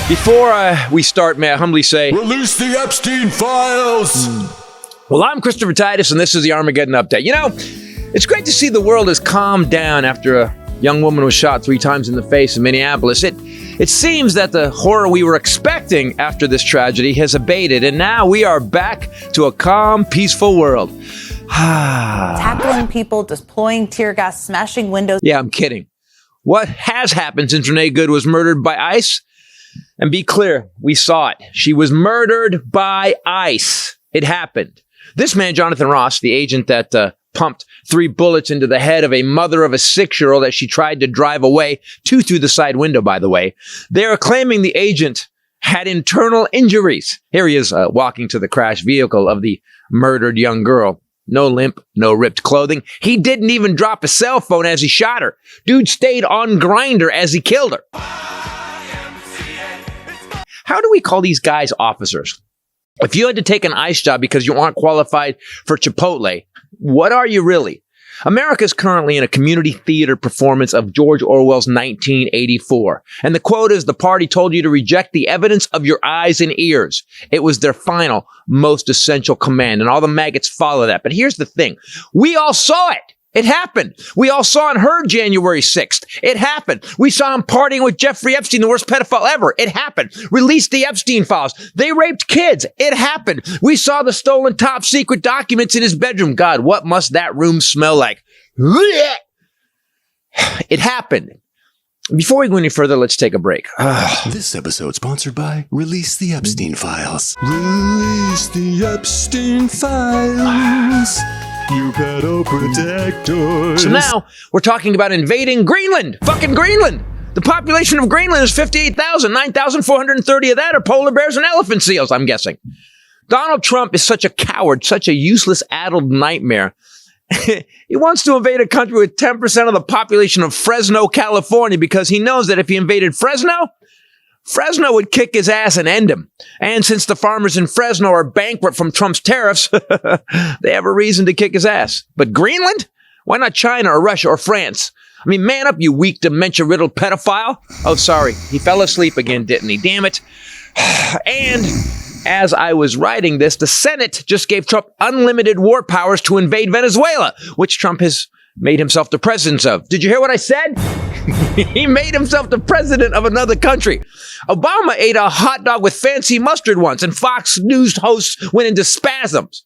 Before we start, may I humbly say, release the Epstein files! Well, I'm Christopher Titus, and this is the Armageddon Update. You know, it's great to see the world has calmed down after a young woman was shot 3 times in the face in Minneapolis. It seems that the horror we were expecting after this tragedy has abated, and now we are back to a calm, peaceful world. Tackling people, deploying tear gas, smashing windows. Yeah, I'm kidding. What has happened since Renee Good was murdered by ICE? And be clear, we saw it. She was murdered by ICE. It happened. This man, Jonathan Ross, the agent that pumped 3 bullets into the head of a mother of a 6-year-old as she tried to drive away, 2 through the side window, by the way. They are claiming the agent had internal injuries. Here he is walking to the crashed vehicle of the murdered young girl. No limp, no ripped clothing. He didn't even drop a cell phone as he shot her. Dude stayed on Grindr as he killed her. How do we call these guys officers? If you had to take an ICE job because you aren't qualified for Chipotle, what are you really? America is currently in a community theater performance of George Orwell's 1984. And the quote is, the party told you to reject the evidence of your eyes and ears. It was their final, most essential command. And all the maggots follow that. But here's the thing. We all saw it. It happened. We all saw and heard January 6th. It happened. We saw him partying with Jeffrey Epstein, the worst pedophile ever. It happened. Released the Epstein files. They raped kids. It happened. We saw the stolen top secret documents in his bedroom. God, what must that room smell like? It happened. Before we go any further, let's take a break. This episode sponsored by Release the Epstein Files. Release the Epstein Files. You pedo protectors. So now we're talking about invading Greenland. Fucking Greenland. The population of Greenland is 58,000. 9,430 of that are polar bears and elephant seals, I'm guessing. Donald Trump is such a coward, such a useless, addled nightmare. He wants to invade a country with 10% of the population of Fresno, California, because he knows that if he invaded Fresno would kick his ass and end him. And since the farmers in Fresno are bankrupt from Trump's tariffs, they have a reason to kick his ass. But Greenland? Why not China or Russia or France? I mean, man up, you weak, dementia-riddled pedophile. Oh, sorry. He fell asleep again, didn't he? Damn it. And as I was writing this, the Senate just gave Trump unlimited war powers to invade Venezuela, which Trump has made himself the president of. Did you hear what I said? He made himself the president of another country. Obama ate a hot dog with fancy mustard once, and Fox News hosts went into spasms.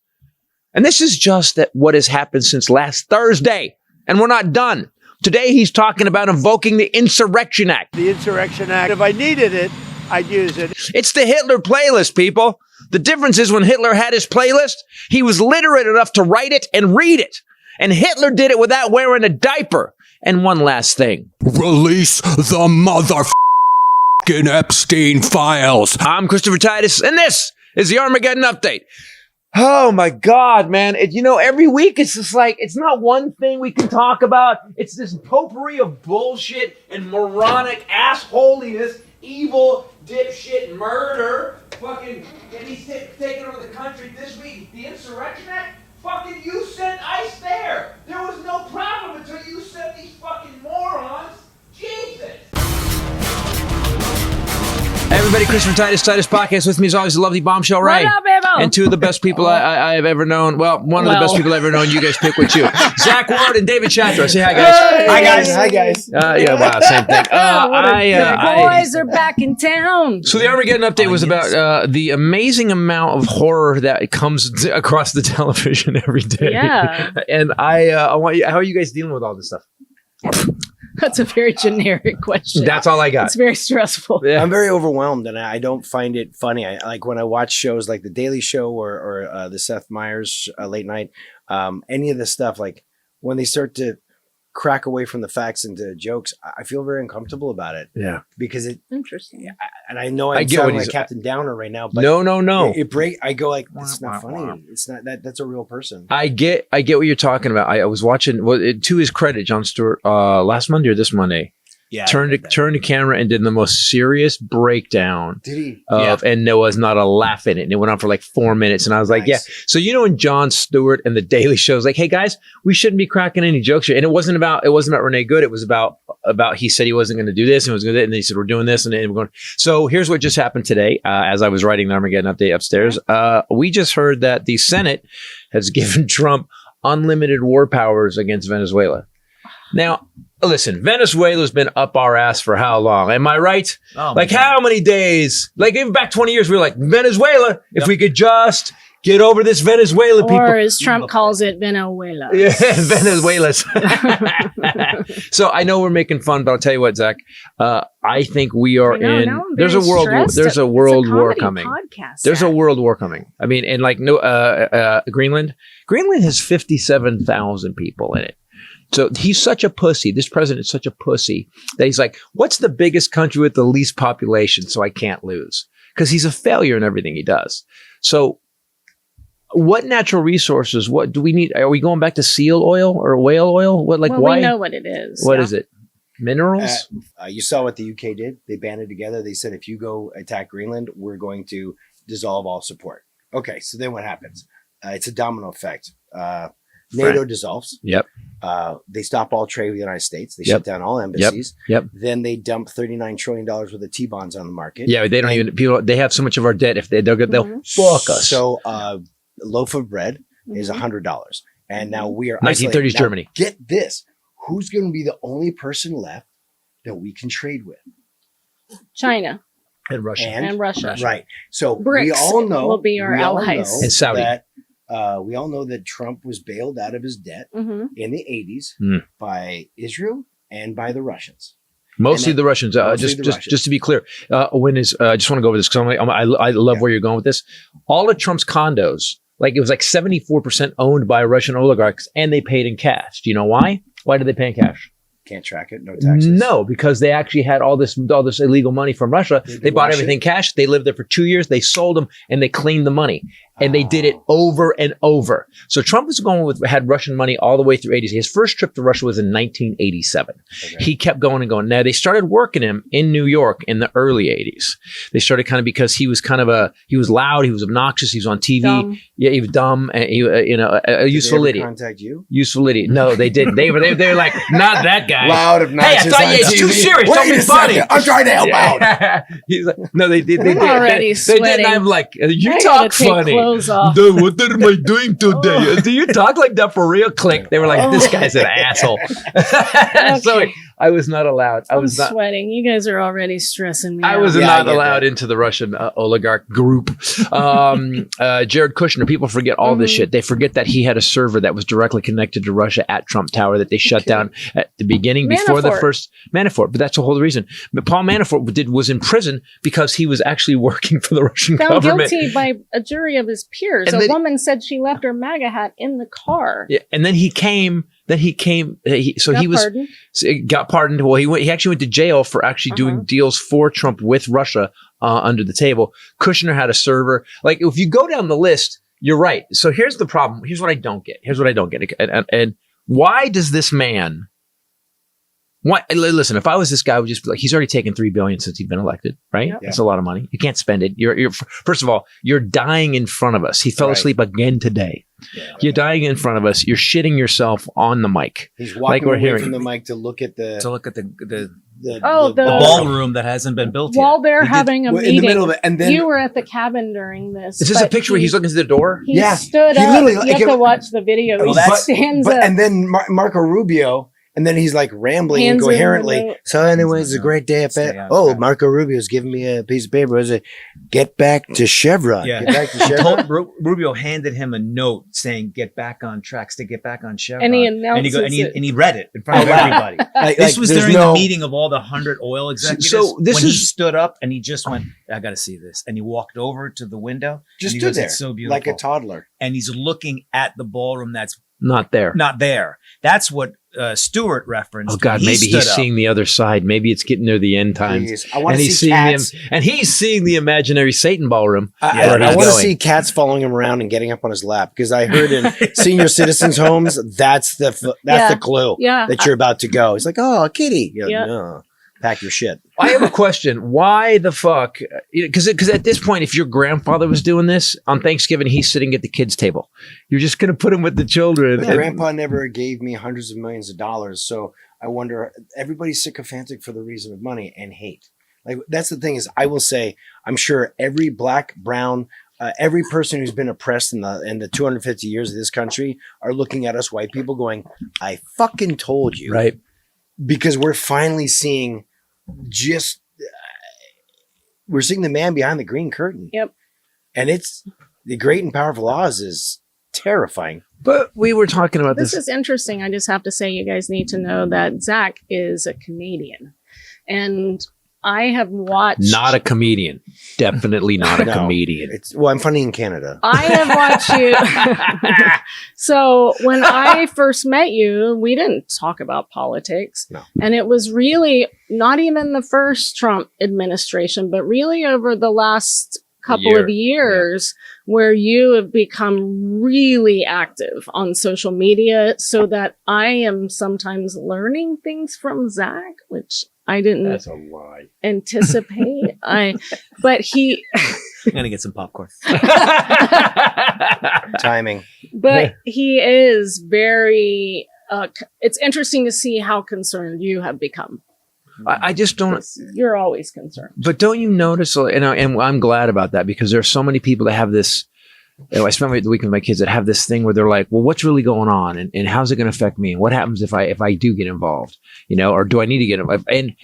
And this is just what has happened since last Thursday. And we're not done. Today, he's talking about invoking the Insurrection Act. The Insurrection Act, if I needed it, I'd use it. It's the Hitler playlist, people. The difference is when Hitler had his playlist, he was literate enough to write it and read it. And Hitler did it without wearing a diaper. And one last thing. Release the motherfucking Epstein files. I'm Christopher Titus, and this is the Armageddon Update. Oh my God, man. Every week it's just like, it's not one thing we can talk about. It's this potpourri of bullshit and moronic assholiness, evil, dipshit, murder. Fucking, and he's taking over the country this week. The Insurrection Act? Fucking you sent ICE there. There was no problem until you sent these fucking morons. Jesus. Hey everybody, Christopher Titus Podcast. With me as always, the lovely Bombshell Ray. What up, Amo? And 2 of the best people I have ever known. Well, one of the best people I've ever known. You guys pick which you. Zack Ward and David Shatraw. Say hi, guys. Hi, guys. Hi, guys. Yeah, wow, same thing. Boys are back in town. So the Armageddon Update was about the amazing amount of horror that comes across the television every day. Yeah. And I want you, how are you guys dealing with all this stuff? That's a very generic question. That's all I got. It's very stressful. Yeah. I'm very overwhelmed, and I don't find it funny. I like when I watch shows like The Daily Show or the Seth Meyers Late Night. Any of this stuff, like when they start to crack away from the facts into jokes, I feel very uncomfortable about it. Yeah, because it interesting. And I know I'm sounding like Captain Downer right now, but no. I go like, it's not funny. It's not that. That's a real person. I get what you're talking about. I was watching. Well, to his credit, Jon Stewart last Monday or this Monday turned the camera and did the most serious breakdown Did he? and there was not a laugh in it. And it went on for like 4 minutes. And I was like, yeah. So when Jon Stewart and the Daily Show was like, hey guys, we shouldn't be cracking any jokes here. And it wasn't about Renee Good. It was about he said he wasn't going to do this and was going to, and then he said, we're doing this. And then we're going. So here's what just happened today. As I was writing the Armageddon update upstairs, we just heard that the Senate has given Trump unlimited war powers against Venezuela. Now, listen, Venezuela's been up our ass for how long? Am I right? Oh, like how many days? Like even back 20 years, we were like, Venezuela, if we could just get over this Venezuela people. Or as Trump calls it, Venezuela. Yeah, Venezuelas. So I know we're making fun, but I'll tell you what, Zach, I think we are there's a world war coming. There's a world war coming. I mean, and like Greenland has 57,000 people in it. So he's such a pussy. This president is such a pussy that he's like, what's the biggest country with the least population so I can't lose? Because he's a failure in everything he does. So what natural resources, what do we need? Are we going back to seal oil or whale oil? Why? We know what it is. What is it? Minerals? You saw what the UK did. They banded together. They said, if you go attack Greenland, we're going to dissolve all support. Okay, so then what happens? It's a domino effect. NATO dissolves. Yep. They stop all trade with the United States. They shut down all embassies. Yep. Then they dump $39 trillion worth of T-bonds on the market. Yeah, they don't they have so much of our debt. If they'll fuck us. So a loaf of bread is $100. And now we are 1930s Germany. Get this. Who's going to be the only person left that we can trade with? China. And Russia. And Russia. Right. So BRICS we all know will be our allies. And Saudi. We all know that Trump was bailed out of his debt in the 80s by Israel and by the Russians. Mostly the Russians. Just to be clear, I just want to go over this because I love where you're going with this. All of Trump's condos, like it was like 74% owned by Russian oligarchs, and they paid in cash. Do you know why? Why did they pay in cash? Can't track it. No taxes. No, because they actually had all this illegal money from Russia. They bought everything cash. They lived there for 2 years. They sold them and they cleaned the money. And they did it over and over. So Trump was had Russian money all the way through 80s. His first trip to Russia was in 1987. Okay. He kept going and going. Now they started working him in New York in the early 80s. They started because he was he was loud, he was obnoxious, he was on TV. Dumb. Yeah, he was dumb, and he a useful idiot. Contact you? Useful idiot. No, they didn't. They were like, not that guy. Loud, obnoxious. Hey, I thought it's too serious. Wait Don't be funny. Second. I'm trying to help out. He's like, no, they did. I'm already sweating. They did. I'm like, you I talk gotta take funny. clothes off. Dude, what am I doing today? Do you talk like that for real? Click. They were like, this guy's an asshole. So I was not allowed. I was not sweating. You guys are already stressing me. I was not allowed into the Russian oligarch group. Jared Kushner. People forget all this shit. They forget that he had a server that was directly connected to Russia at Trump Tower that they shut down at the beginning before the first Manafort. But that's the whole reason. But Paul Manafort was in prison because he was actually working for the Russian government. Guilty by a jury of his peers. And a woman said she left her MAGA hat in the car. Yeah, and then he came. He got pardoned. Well, he actually went to jail for actually doing deals for Trump with Russia under the table. Kushner had a server. Like if you go down the list, you're right. So here's the problem. Here's what I don't get. And why does this man? Why? Listen, if I was this guy, I would just be like, he's already taken $3 billion since he's been elected, right? Yep. That's a lot of money. You can't spend it. You're first of all, you're dying in front of us. He fell asleep again today. Yeah, you're dying in front of us. You're shitting yourself on the mic. He's walking away from the mic to look at the ballroom that hasn't been built yet. While they're having a meeting, in the middle of it, and then you were at the cabin during this. Is this a picture where he's looking through the door? He stood up. You have to watch the video. He stands up. And then Marco Rubio. And then he's like rambling incoherently. So anyways, it's a great day at Marco Rubio's giving me a piece of paper. I said, get back to Chevron. Yeah. Get back to Chevron. Rubio handed him a note saying, get back on tracks to get back on Chevron. And he announced and he read it in front of everybody. This was during the meeting of all the 100 oil executives. So he stood up and he just went, I got to see this. And he walked over to the window. Just stood there. It's so beautiful. Like a toddler. And he's looking at the ballroom that's not there. That's what Stewart referenced. Oh God, maybe he's seeing the other side. Maybe it's getting near the end times. I want to see cats. And he's seeing the imaginary Satan ballroom. I want to see cats following him around and getting up on his lap because I heard in senior citizens' homes that's the clue that you're about to go. He's like, oh, a kitty. No. pack your shit. I have a question. Why the fuck? Because at this point, if your grandfather was doing this on Thanksgiving, he's sitting at the kids' table. You're just going to put him with the children. My grandpa never gave me hundreds of millions of dollars. So I wonder, everybody's sycophantic for the reason of money and hate. Like, that's the thing is, I will say, I'm sure every black, brown, every person who's been oppressed in the 250 years of this country are looking at us white people going, I fucking told you. Right. Because we're finally seeing we're seeing the man behind the green curtain. Yep. And it's the great and powerful Oz is terrifying. But we were talking about This this. is interesting. I just have to say, you guys need to know that Zack is a Canadian. And I have watched. Not a comedian. Definitely not a No, comedian. I'm funny in Canada. I have watched you. So when I first met you, we didn't talk about politics. No. And it was really not even the first Trump administration, but really over the last couple of years where you have become really active on social media so that I am sometimes learning things from Zack, which I didn't That's a lie. anticipate. But he I'm gonna get some popcorn. Timing. But he is very it's interesting to see how concerned you have become. I just don't. You're always concerned. But don't you notice? And I'm glad about that because there's so many people that have this. I spent the week with my kids that have this thing where they're like, well, what's really going on? And how's it going to affect me? And what happens if I do get involved, or do I need to get involved? And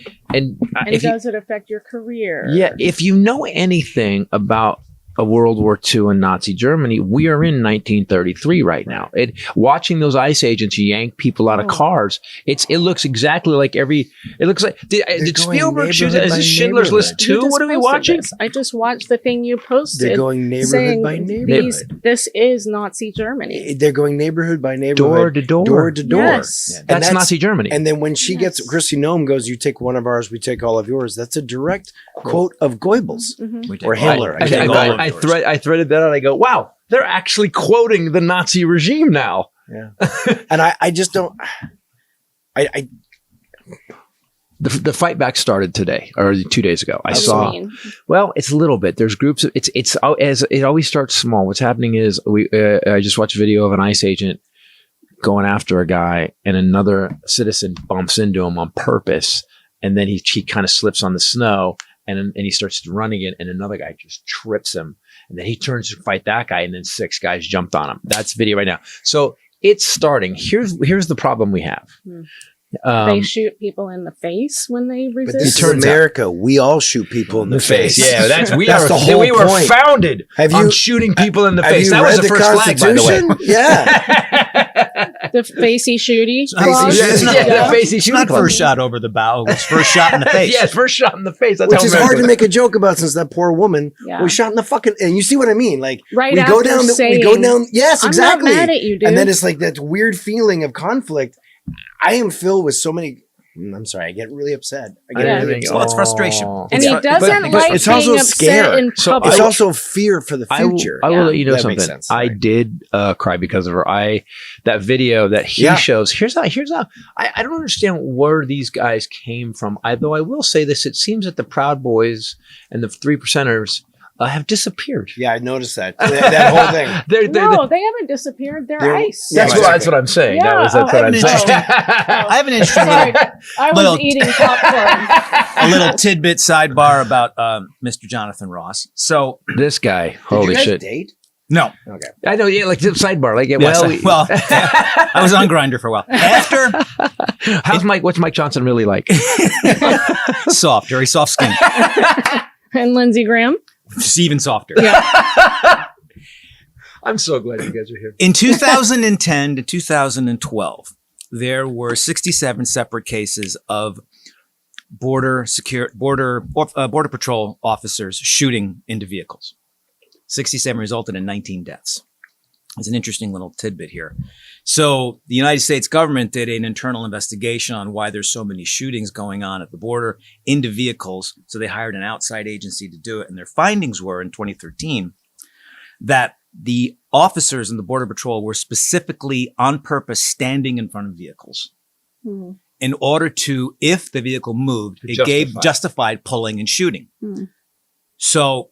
does it affect your career? Yeah. If you know anything about a World War II and Nazi Germany, we are in 1933 right now. Watching those ICE agents yank people out of cars, it looks exactly like it looks like, did Spielberg shoot it? Is this Schindler's List 2? What are we watching? I just watched the thing you posted. They're going neighborhood by neighborhood. This is Nazi Germany. They're going neighborhood by neighborhood. Door to door. Door to door. Yes. Yeah, that's Nazi Germany. And then when she gets, Chrissy Noem goes, you take one of ours, we take all of yours. That's a direct quote of Goebbels or Hitler. I threaded that out. I go, wow, they're actually quoting the Nazi regime now. Yeah. And I just don't. The fight back started today or 2 days ago. I saw. Well, it's a little bit. There's groups. It's as it always starts small. What's happening is I just watched a video of an ICE agent going after a guy, and another citizen bumps into him on purpose, and then he kind of slips on the snow, and he starts running it, and another guy just trips him. And then he turns to fight that guy, and then 6 guys jumped on him. That's video right now. So it's starting. Here's the problem we have. They shoot people in the face when they resist. But this is America. We all shoot people in the face. Yeah, we were founded on shooting people in the face. That was the first flag, by the way. Yeah. The facey shooty. The facey shooty. Not first shot over the bow. It was first shot in the face. Yeah, first shot in the face. That's which is hard to make a joke about since that poor woman was shot in the fucking. And you see what I mean? Like right we after go down. saying, we go down. Yes, exactly. I'm not mad at you, dude. And then it's like that weird feeling of conflict. I am filled with so many. I'm sorry. I get really upset. Well, it's frustration. And he doesn't like it's being also upset scare. in public. It's also fear for the future. I will let you know that something. Makes sense. I did cry because of her. That video that he shows. Here's how. I don't understand where these guys came from. Though I will say this: it seems that the Proud Boys and the 3%ers have disappeared. Yeah, I noticed that. That whole thing. They haven't disappeared. They're ice. That's what I'm saying. Yeah. That's what I'm saying. I have an interesting I was eating popcorn. A little tidbit sidebar about Mr. Jonathan Ross. So this guy, holy shit. Date? No. Okay. I know. Yeah, like sidebar. Like I was on Grindr for a while. After, what's Mike Johnson really like? Soft, very soft skin. And Lindsey Graham. It's even softer. Yeah. I'm so glad you guys are here. In 2010 to 2012, there were 67 separate cases of border patrol officers shooting into vehicles. 67 resulted in 19 deaths. There's an interesting little tidbit here. So the United States government did an internal investigation on why there's so many shootings going on at the border into vehicles. So they hired an outside agency to do it. And their findings were in 2013 that the officers in the Border Patrol were specifically on purpose standing in front of vehicles in order to, if the vehicle moved, it gave justified pulling and shooting. So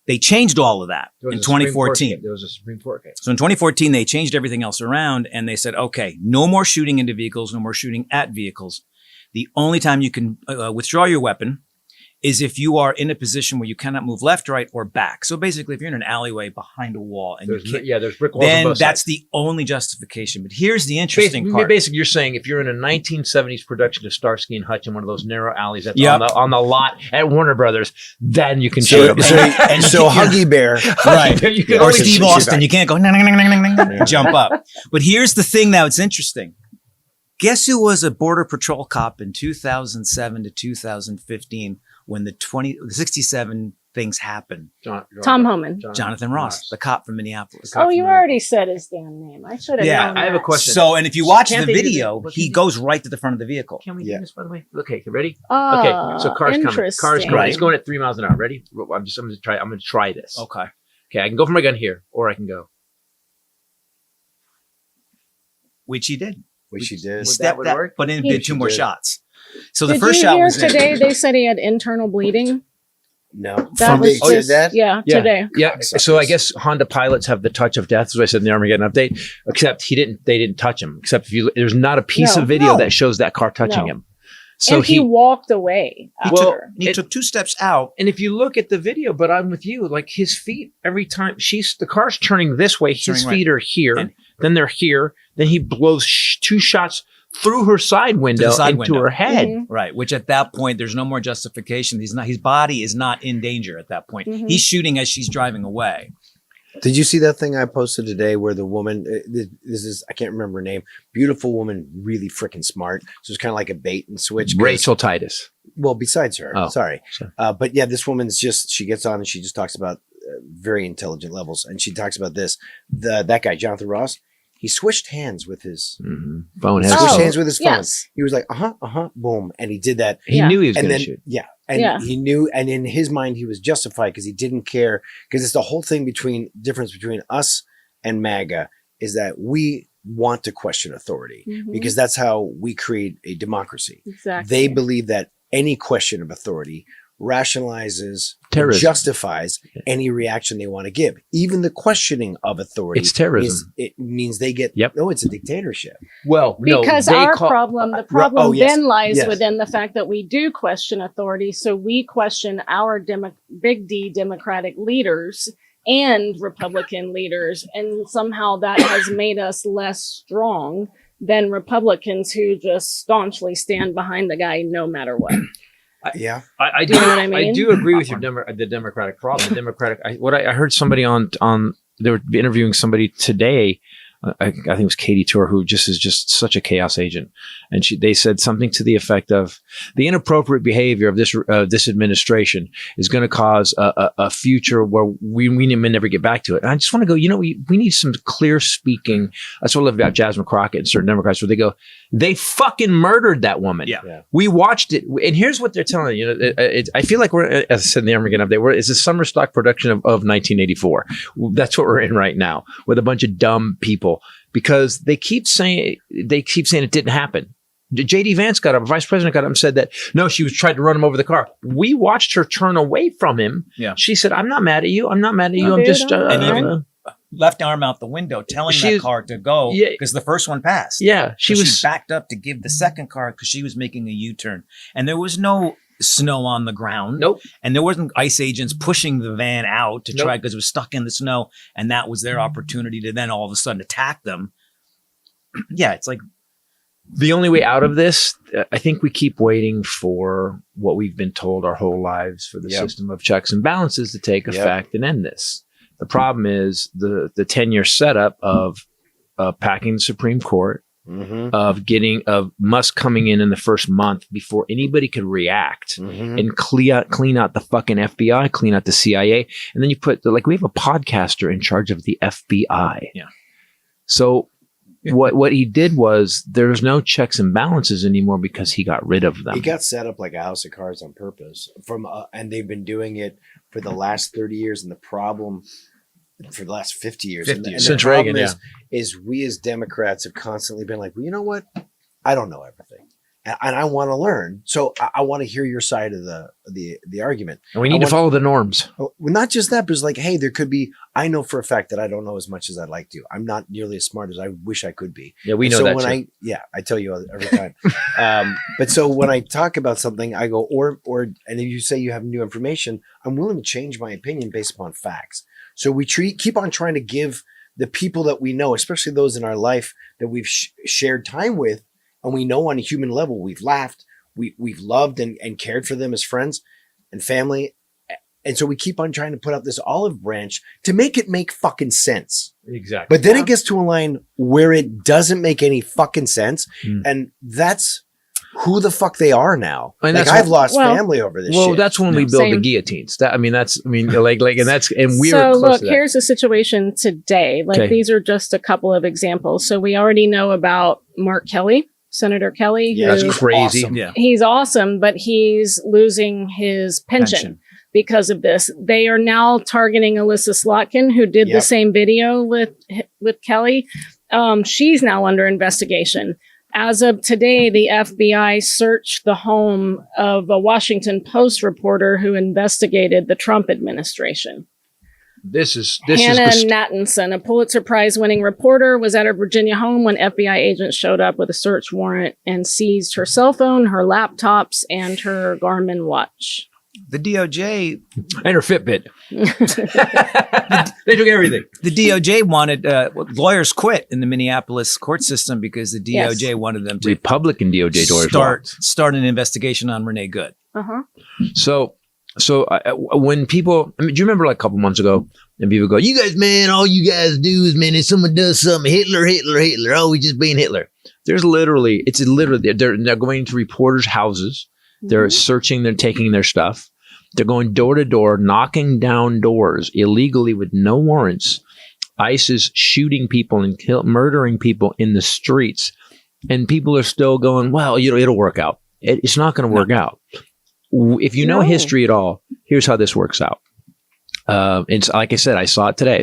they changed all of that in 2014. There was a Supreme Court case. So in 2014, they changed everything else around and they said, okay, no more shooting into vehicles, no more shooting at vehicles. The only time you can withdraw your weapon is if you are in a position where you cannot move left, right, or back. So basically, if you're in an alleyway behind a wall and there's, you can't, there's brick walls on then both that's sides. the only justification. But here's the interesting part. Basically, you're saying if you're in a 1970s production of Starsky and Hutch in one of those narrow alleys that's on the lot at Warner Brothers, then you can shoot them. So Huggy Bear, right? You can Or only Steve shoot Austin, back. you can't go jump up. But here's the thing that's interesting. Guess who was a border patrol cop in 2007 to 2015 when the 67 things happened? Tom Homan. Jonathan Ross, the cop from Minneapolis. Oh, you already said his damn name. I should have known I have a that. question. So, and if you watch Can't the they do video, this? he goes right to the front of the vehicle. Can we do this, by the way? Okay, you ready? Oh, Okay, so car's coming. Car's coming. interesting. It's going at 3 miles an hour. Ready? I'm going to try this. Okay. Okay, I can go for my gun here, or I can go. which he did. He Would stepped that out, work? but then did two more shots. So the Did first you shot hear was today? They said he had internal bleeding. No. That was They just, did that? yeah, today. Yeah. So I guess Honda pilots have the touch of death, as I said in the Armageddon update. Except they didn't touch him. Except there's not a piece of video that shows that car touching him. So and he walked away after. He took 2 steps out. And if you look at the video, but I'm with you, like his feet, every time the car's turning this way, his feet are here, then they're here, then he blows 2 shots through her side window into her head. Mm-hmm. Right. Which at that point, there's no more justification. His body is not in danger at that point. Mm-hmm. He's shooting as she's driving away. Did you see that thing I posted today where the woman, this is, I can't remember her name, beautiful woman, really freaking smart. So it's kind of like a bait and switch. Rachel Titus. Well, besides her, sorry. Sure. But yeah, this woman's she gets on and she just talks about very intelligent levels. And she talks about this, that guy, Jonathan Ross, he switched hands with his phone. Switched hands with his phone. Yes. He was like, boom. And he did that. He knew he was going to shoot. Yeah. And he knew, and in his mind, he was justified because he didn't care. Because it's the whole thing difference between us and MAGA is that we want to question authority because that's how we create a democracy. Exactly. They believe that any question of authority rationalizes, terrorism, justifies any reaction they want to give. Even the questioning of authority. It's terrorism. It means they get, no, it's a dictatorship. Well, because the problem then lies yes. within the fact that we do question authority. So we question our big D Democratic leaders and Republican leaders. And somehow that has made us less strong than Republicans who just staunchly stand behind the guy no matter what. I do. You know what I mean? I do agree with the Democratic problem. The Democratic. I heard somebody on. They were interviewing somebody today. I think it was Katie Tour, who is just such a chaos agent, and they said something to the effect of the inappropriate behavior of this administration is going to cause a future where we may never get back to it. And I just want to go. We need some clear speaking. That's what I love about Jasmine Crockett and certain Democrats, where they go, they fucking murdered that woman. Yeah. We watched it, and here's what they're telling you. I feel like we're, as I said in the Armageddon update, it's a summer stock production of 1984. That's what we're in right now with a bunch of dumb people. Because they keep saying it didn't happen. J.D. Vance got up, Vice President got up and said that, no, she was trying to run him over the car. We watched her turn away from him. Yeah. She said, I'm not mad at you. I'm not mad at you. I'm dude, just... and even left arm out the window, telling that car to go because the first one passed. Yeah. She backed up to give the second car because she was making a U-turn. And there was no snow on the ground. Nope. And there wasn't ICE agents pushing the van out to try because it was stuck in the snow. And that was their opportunity to then all of a sudden attack them. Yeah, it's like the only way out of this. I think we keep waiting for what we've been told our whole lives for the system of checks and balances to take effect and end this. The problem is the 10-year setup of packing the Supreme Court, of Musk coming in the first month before anybody could react and clean out the fucking FBI, clean out the CIA. And then you put we have a podcaster in charge of the FBI. Yeah. So what he did was there's no checks and balances anymore because he got rid of them. He got set up like a house of cards on purpose and they've been doing it for the last 30 years. And the problem for the last 50 years, and since Reagan, is we as Democrats have constantly been like, well, you know what? I don't know everything. And I want to learn. So I want to hear your side of the argument. And we need to follow the norms. Well, not just that, but it's like, hey, there could be, I know for a fact that I don't know as much as I'd like to. I'm not nearly as smart as I wish I could be. Yeah, we know so that when too. I tell you every time. But so when I talk about something, I go, and if you say you have new information, I'm willing to change my opinion based upon facts. So we keep on trying to give the people that we know, especially those in our life that we've shared time with, and we know on a human level, we've laughed, we've loved and cared for them as friends and family. And so we keep on trying to put out this olive branch to make it make fucking sense. Exactly. But then it gets to a line where it doesn't make any fucking sense. And that's who the fuck they are now. And like I've lost family over this shit. Well, that's when we build the guillotines. And we're so close look, to that. here's the situation today. Like these are just a couple of examples. So we already know about Mark Kelly. Senator Kelly. Yeah, that's crazy. Awesome. Yeah. He's awesome, but he's losing his pension because of this. They are now targeting Alyssa Slotkin, who did the same video with Kelly. She's now under investigation. As of today, the FBI searched the home of a Washington Post reporter who investigated the Trump administration. This is Hannah Nathanson, a Pulitzer Prize-winning reporter, was at her Virginia home when FBI agents showed up with a search warrant and seized her cell phone, her laptops, and her Garmin watch. The DOJ and her Fitbit. They took everything. The DOJ wanted lawyers quit in the Minneapolis court system because the DOJ wanted them to Republican DOJ start an investigation on Renee Good. So when people, do you remember like a couple months ago, and people go, "You guys, man, all you guys do is, man, if someone does something, Hitler, always just being Hitler." They're going into reporters' houses, they're searching, they're taking their stuff, they're going door to door, knocking down doors illegally with no warrants. ICE is shooting people and murdering people in the streets, and people are still going, "Well, it'll work out." It's not going to work out. If you know history at all, here's how this works out. It's like I said, I saw it today.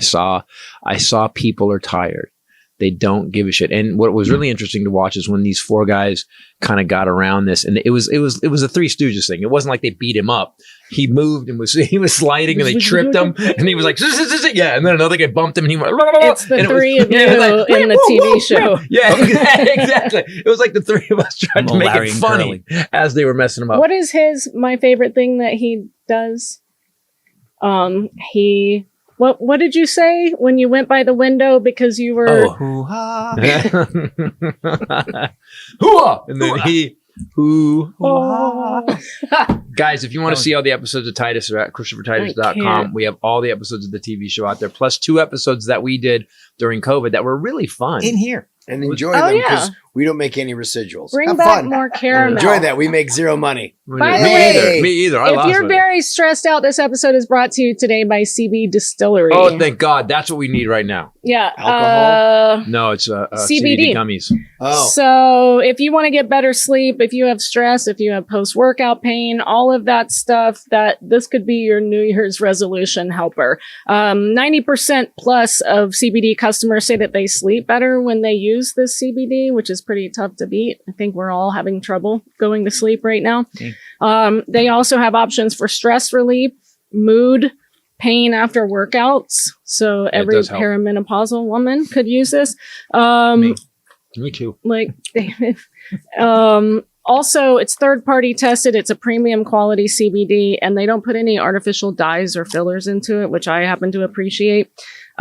I saw people are tired. They don't give a shit. And what was really interesting to watch is when these four guys kind of got around this, and it was a Three Stooges thing. It wasn't like they beat him up. He moved and he was sliding, and they tripped him, and he was like, yeah. And then another guy bumped him, and he went, it's the three of you in the TV show. Yeah, exactly. It was like the three of us trying to make it funny as they were messing him up. What is my favorite thing that he does? What did you say when you went by the window because you were? Oh, hoo-ha. Hoo-ha! And then hoo-ha. Guys, if you want to see all the episodes of Titus, are at ChristopherTitus.com. We have all the episodes of the TV show out there, plus 2 episodes that we did during COVID that were really fun. In here. And enjoy them because we don't make any residuals. Bring Have back fun. more caramel. Enjoy that. We make zero money. By the way, me either. If you're very stressed out, this episode is brought to you today by CB Distillery. Oh, thank God. That's what we need right now. Yeah. Alcohol? No, it's CBD gummies. Oh. So if you want to get better sleep, if you have stress, if you have post-workout pain, all of that stuff, that this could be your New Year's resolution helper. 90% plus of CBD customers say that they sleep better when they use this CBD, which is pretty tough to beat. I think we're all having trouble going to sleep right now. They also have options for stress relief, mood, pain after workouts. So every perimenopausal woman could use this. Me too. Like, also, it's third-party tested. It's a premium quality CBD, and they don't put any artificial dyes or fillers into it, which I happen to appreciate.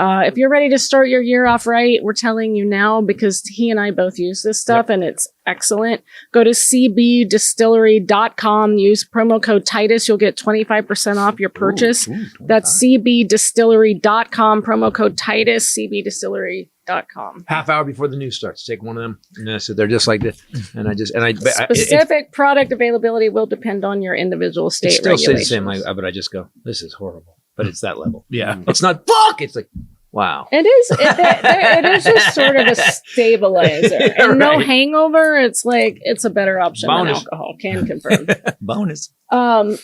If you're ready to start your year off right, we're telling you now because he and I both use this stuff and it's excellent. Go to cbdistillery.com, use promo code Titus. You'll get 25% off your purchase. That's cbdistillery.com, promo code Titus, cbdistillery.com. Half hour before the news starts, take one of them. And so they're just like this. And Specific product availability will depend on your individual state regulations. Still say the same, but I just go, this is horrible. But it's that level. Yeah. It's not fuck. It's like, wow. It is. It is just sort of a stabilizer. And no hangover. It's like, it's a better option than alcohol. Can confirm. Bonus. So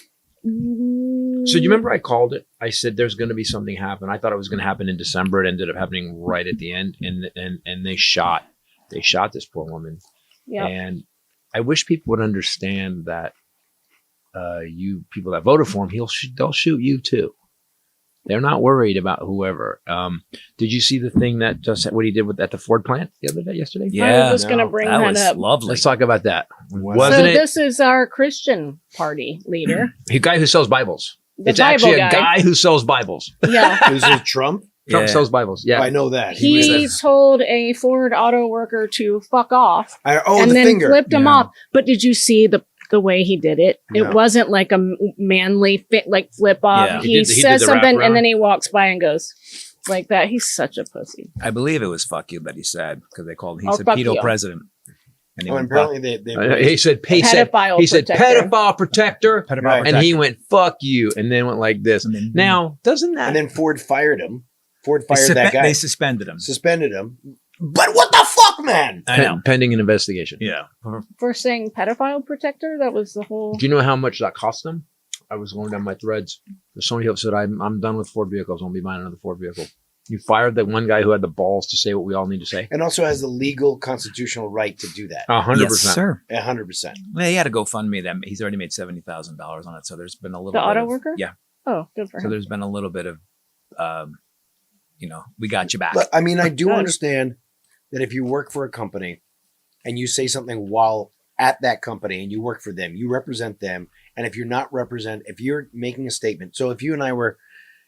you remember I called it? I said there's going to be something happen. I thought it was going to happen in December. It ended up happening right at the end. And they shot this poor woman. Yep. And I wish people would understand that you people that voted for him, they'll shoot you too. They're not worried about whoever. Did you see the thing that just what he did at the Ford plant yesterday? I was just going to bring that was up. lovely. Let's talk about that. So Wasn't it this is our Christian party leader. a guy who sells Bibles? The It's Bible actually a guy. guy who sells Bibles. Yeah. Is it Trump? Trump sells Bibles. Yeah. I know that. He told a Ford auto worker to fuck off and the then finger. flipped him off. But did you see the way he did it? No. It wasn't like a manly flip off. Yeah. He did says the something wraparound. and then he walks by and goes like that. He's such a pussy. I believe it was "fuck you" that he said because they called him. He Oh, said fuck "pedo you." president," and he Oh, and went, "Fuck." apparently He said Pedophile pedophile protector. Pedophile Right. And he went, fuck you. And then went like this. And then- Now, doesn't that. and then Ford fired him. Ford They fired that guy. They suspended him. Suspended him. But what the fuck, man? I know. pending an investigation. Yeah. For saying pedophile protector, that was the whole. Do you know how much that cost them? I was going down my threads. Somebody else said, I'm done with Ford vehicles. I'll be buying another Ford vehicle. You fired that one guy who had the balls to say what we all need to say. And also has the legal constitutional right to do that. 100%. Yes, sir. 100%. Well, he had to GoFundMe that he's already made $70,000 on it. So there's been a little. The bit auto of- worker? Yeah. Oh, good for So him. there's been a little bit of, we got you back. But I mean, I do Good. understand that if you work for a company and you say something while at that company and you work for them, you represent them. And if you're if you're making a statement, so if you and I were,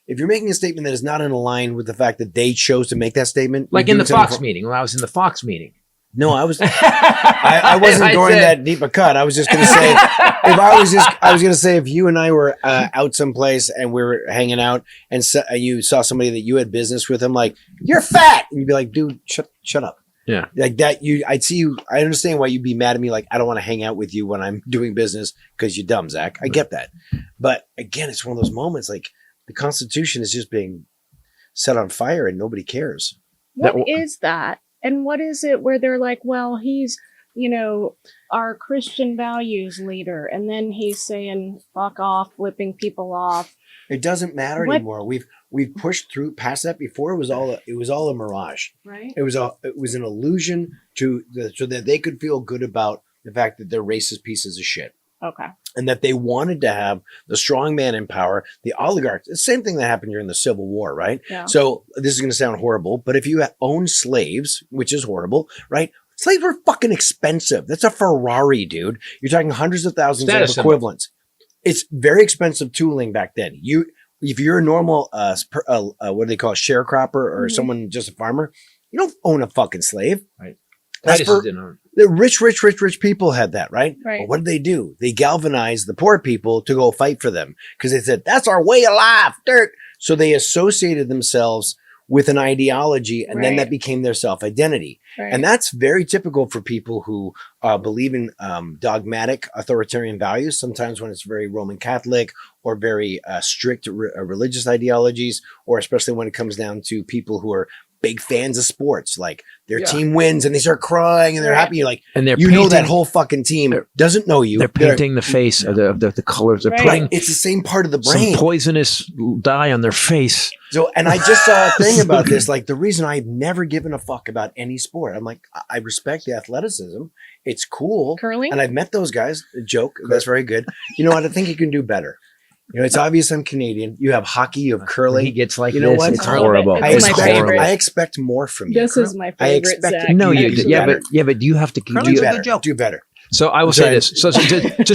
if you're making a statement that is not in line with the fact that they chose to make that statement, Like you're in the doing something Fox meeting. When I was in the Fox meeting. No, I was. I wasn't going said- that deep a cut. I was just going to say, I was going to say, if you and I were out someplace and we were hanging out, and you saw somebody that you had business with, I'm like, you're fat, and you'd be like, dude, shut up. Yeah. Like that. I'd see you. I understand why you'd be mad at me. Like, I don't want to hang out with you when I'm doing business because you're dumb, Zach. I get that. But again, it's one of those moments. Like the Constitution is just being set on fire and nobody cares. What is that? And what is it where they're like, well, he's, our Christian values leader. And then he's saying, fuck off, flipping people off. It doesn't matter What? anymore. We've pushed through past that before. It was all a mirage. Right. It was an illusion so that they could feel good about the fact that they're racist pieces of shit. Okay. And that they wanted to have the strong man in power, the oligarchs. The same thing that happened during the Civil War, right? Yeah. So this is going to sound horrible, but if you own slaves, which is horrible, right? Slaves were fucking expensive. That's a Ferrari, dude. You're talking hundreds of thousands Status of symbol. equivalents. It's very expensive tooling back then. If you're a normal, what do they call it, sharecropper or someone just a farmer, you don't own a fucking slave. Right. That's Titus for didn't own it. the rich people had that, right? Right. But what did they do? They galvanized the poor people to go fight for them because they said, that's our way of life, dirt. So they associated themselves with an ideology and then Right. that became their self-identity. Right. And that's very typical for people who believe in dogmatic authoritarian values. Sometimes when it's very Roman Catholic or very strict religious ideologies, or especially when it comes down to people who are big fans of sports, like their team wins and they start crying and they're Right. happy. You're like, And they're you know that painting- whole fucking team doesn't know you. They're painting the face of the colors. They're Right. putting It's the same part of the some brain. poisonous dye on their face. So, and I just saw a thing about this. Like the reason I've never given a fuck about any sport. I'm like, I respect the athleticism. It's cool. Curling? And I've met those guys. A joke. That's very good. You know what? I think you can do better. It's obvious I'm Canadian. You have hockey, you have curling. He gets like You know this. what? It's I love it. horrible. It's I my expect, favorite. I expect more from you. This is my I favorite, expect Zach. No, you. do Yeah, better. but you have to. Curling's you- a better. good joke. Do better. So I will Sorry. say this. So to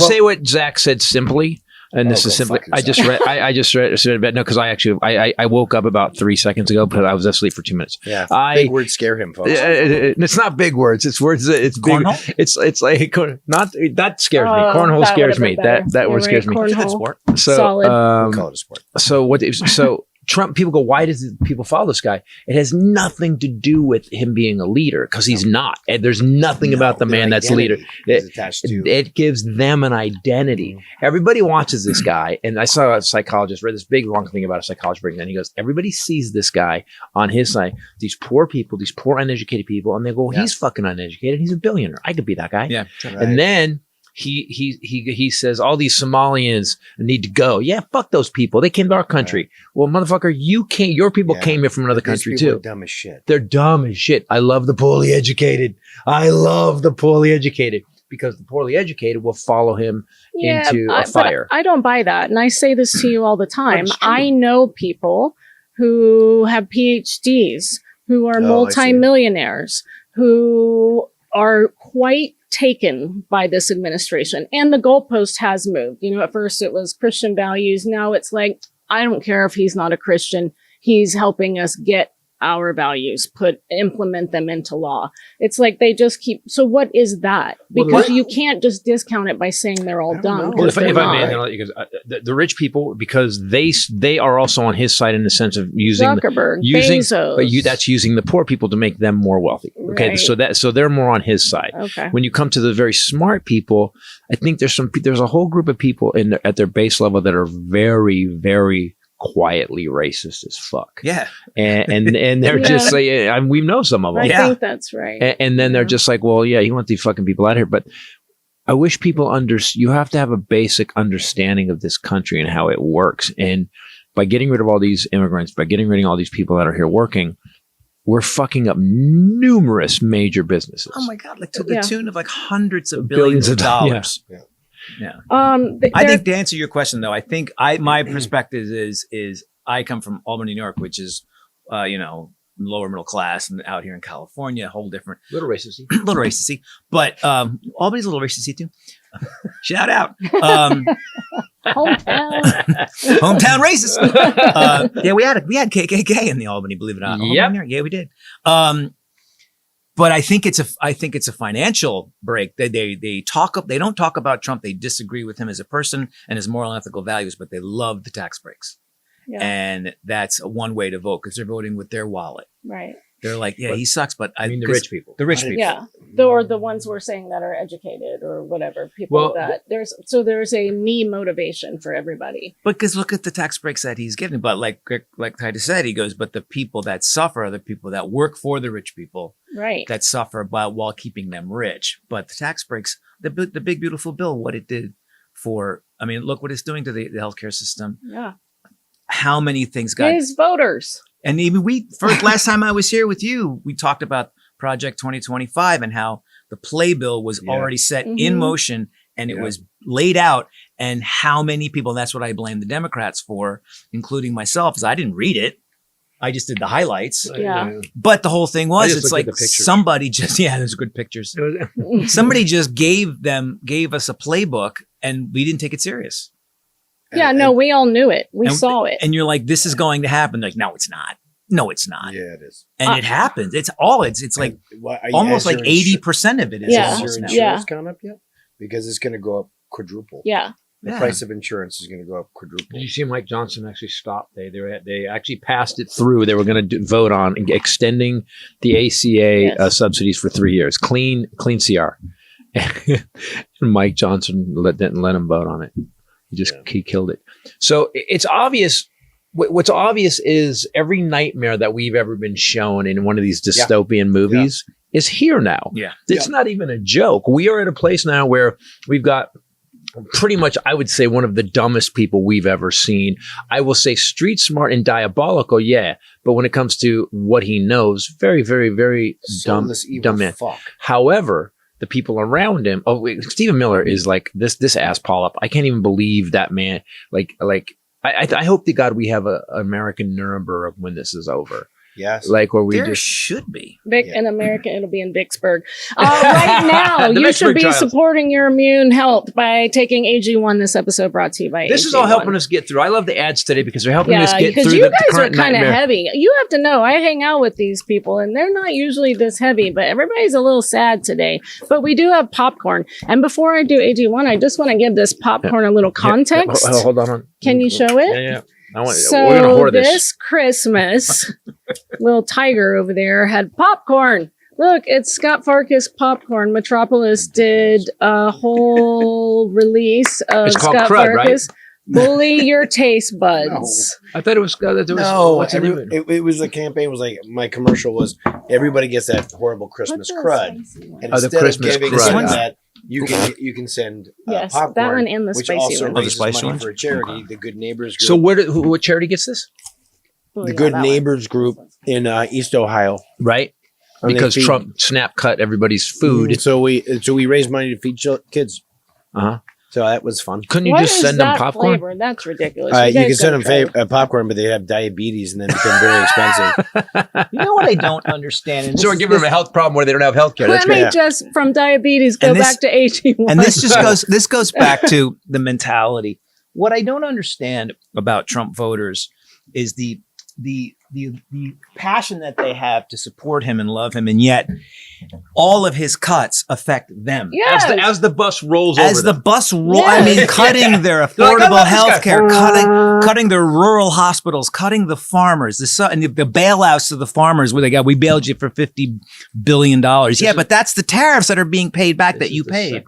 say what Zach said simply, and this Oh, is go simply. fuck I just read. I just read. No, because I woke up about 3 seconds ago because I was asleep for 2 minutes. Yeah. I- Big words scare him, folks. It's not big words. It's words. It's big. Cornhole? It's like not that scares me. Oh, Cornhole that scares would've me. been better. That Yeah, word right, scares me. cornhole. Good sport. So Solid. We'll call it a sport. So Trump, people go, why does people follow this guy? It has nothing to do with him being a leader because he's not. And there's nothing about the Their man that's leader. identity is attached to. It gives them an identity. Everybody watches this guy. And I saw a psychologist read this big long thing about a psychologist breaking down. He goes, everybody sees this guy on his side, these poor people, these poor uneducated people. And they go, he's fucking uneducated. He's a billionaire. I could be that guy. Yeah. Right. And then he says all these Somalians need to go. Yeah, fuck those people. They came to our country. Right. Well, motherfucker, your people came here from another country too. Dumb as shit. They're dumb as shit. I love the poorly educated. Because the poorly educated will follow him into a fire. But I don't buy that. And I say this to you all the time. I know people who have PhDs, who are multimillionaires, who are quite taken by this administration. And the goalpost has moved. You know, at first it was Christian values. Now it's like, I don't care if he's not a Christian. He's helping us get our values, implement them into law. It's like they just keep. So what is that? Because you can't just discount it by saying they're all dumb. Well, if I may, because the rich people, because they are also on his side in the sense of using Zuckerberg, Bezos. But that's using the poor people to make them more wealthy. Okay, right. so they're more on his side. Okay. When you come to the very smart people, I think there's a whole group of people at their base level that are very, very quietly racist as fuck. Yeah. And they're just like, we know some of them. I think that's right. And then they're just like, well, yeah, you want these fucking people out of here. But I wish people you have to have a basic understanding of this country and how it works. And by getting rid of all these immigrants, by getting rid of all these people that are here working, we're fucking up numerous major businesses. Oh my God. Like to the tune of like hundreds of billions of dollars. Yeah. Yeah. I think to answer your question though, I think my perspective is I come from Albany, New York, which is, lower middle class, and out here in California, a whole different little racisty, but, Albany's a little racisty too. Shout out. Hometown racist. Yeah, we had KKK in the Albany, believe it or not. Yeah, we did. But I think it's a financial break. They don't talk about Trump. They disagree with him as a person and his moral and ethical values, but they love the tax breaks. Yeah. And that's one way to vote because they're voting with their wallet. Right. They're like, yeah, he sucks, but I mean the rich people. The rich people. Yeah. Or the ones we're saying that are educated or whatever. People there's a me motivation for everybody. Because look at the tax breaks that he's giving. But like Titus said, he goes, but the people that suffer are the people that work for the rich people. Right. That suffer while keeping them rich. But the tax breaks, the big beautiful bill, what it did look what it's doing to the healthcare system. Yeah. How many things got his voters. And even last time I was here with you, we talked about Project 2025 and how the playbill was already set in motion and it was laid out, and how many people, and that's what I blame the Democrats for, including myself, is I didn't read it. I just did the highlights. Yeah. But the whole thing was, it's like somebody just, there's good pictures. Somebody just gave us a playbook and we didn't take it serious. We all knew it. We saw it. And you're like, this is going to happen. Like, no, it's not. No, it's not. Yeah, it is. And it happens. It's like almost like 80% of it is. Has your insurance gone up yet? Because it's going to go up quadruple. Yeah. The price of insurance is going to go up quadruple. Did you see Mike Johnson actually stopped? They actually passed it through. They were going to vote on extending the ACA subsidies for 3 years. Clean CR. And Mike Johnson didn't let him vote on it. He killed it. So it's obvious. What's obvious is every nightmare that we've ever been shown in one of these dystopian movies is here now. Yeah. It's not even a joke. We are at a place now where we've got pretty much, I would say, one of the dumbest people we've ever seen. I will say street smart and diabolical, but when it comes to what he knows, very, very, very dumb man. Fuck. However, the people around him. Stephen Miller is like this ass polyp. I can't even believe that man. I hope to God we have a American Nuremberg when this is over. Yes. Like where we there should be. In America, it'll be in Vicksburg. Right now, you should be supporting your immune health by taking AG1. This episode brought to you by This AG1. is all helping us get through. I love the ads today because they're helping us get through because you guys are kind of nightmare. heavy. You have to know, I hang out with these people and they're not usually this heavy, but everybody's a little sad today. But we do have popcorn. And before I do AG1, I just want to give this popcorn a little context. Hold on. Can you show it? Yeah. So this Christmas, little tiger over there had popcorn. Look, it's Scott Farkas popcorn. Metropolis did a whole release of Scott Farkas. Right? Bully your taste buds. No. I thought it was. It was a campaign. Was like my commercial was. Everybody gets that horrible Christmas crud, and instead of giving that you can send Yes, popcorn, that one and the which spicy also one. Oh, the raises spicy money ones? for a charity, the Good Neighbors Group. So what charity gets this? Oh, the yeah, Good that one. Neighbors Group in East Ohio. Right? And they Because feed- Trump snap cut everybody's food. So we raise money to feed kids. Uh-huh. So that was fun. Couldn't you What just is send them that popcorn? flavor? That's ridiculous. You can guys send gotta them try it. popcorn, but they have diabetes and then become very expensive. You know what I don't understand? And So we're giving them a health problem where they don't have health care. That's Let great. me just from diabetes go And this- back to AG1. And this goes back to the mentality. What I don't understand about Trump voters is the passion that they have to support him and love him, and yet all of his cuts affect them. Yes. As the bus rolls over As the them. bus roll, Yes. I mean, cutting their like, I affordable love this health guy. care, cutting their rural hospitals, cutting the farmers, and the bailouts to the farmers where we bailed you for $50 billion. Yeah, but that's the tariffs that are being paid back that you paid.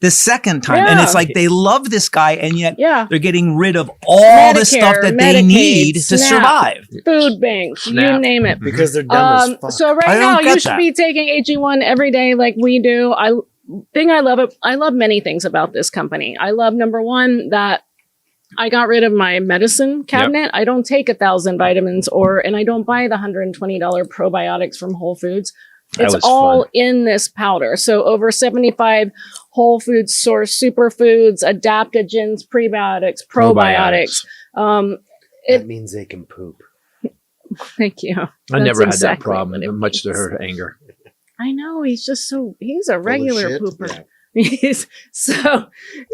The second time. And Yeah. it's like they love this guy, and yet Yeah. they're getting rid of all the stuff Medicare, that they Medicaid, need to SNAP. survive. Food banks, you Snap. name it. Because they're dumb as fuck. So right I now don't you get should that. be taking AG1 every day like we do. I love many things about this company. I love number one that I got rid of my medicine cabinet. I don't take 1,000 vitamins and I don't buy the $120 probiotics from Whole Foods. That It's was all fun. in this powder. So over 75 Whole Foods source superfoods, adaptogens, prebiotics, probiotics. That means they can poop. Thank you. I That's never had that exactly problem, what it much to means. her anger. I know he's a regular shit? pooper. Yeah. So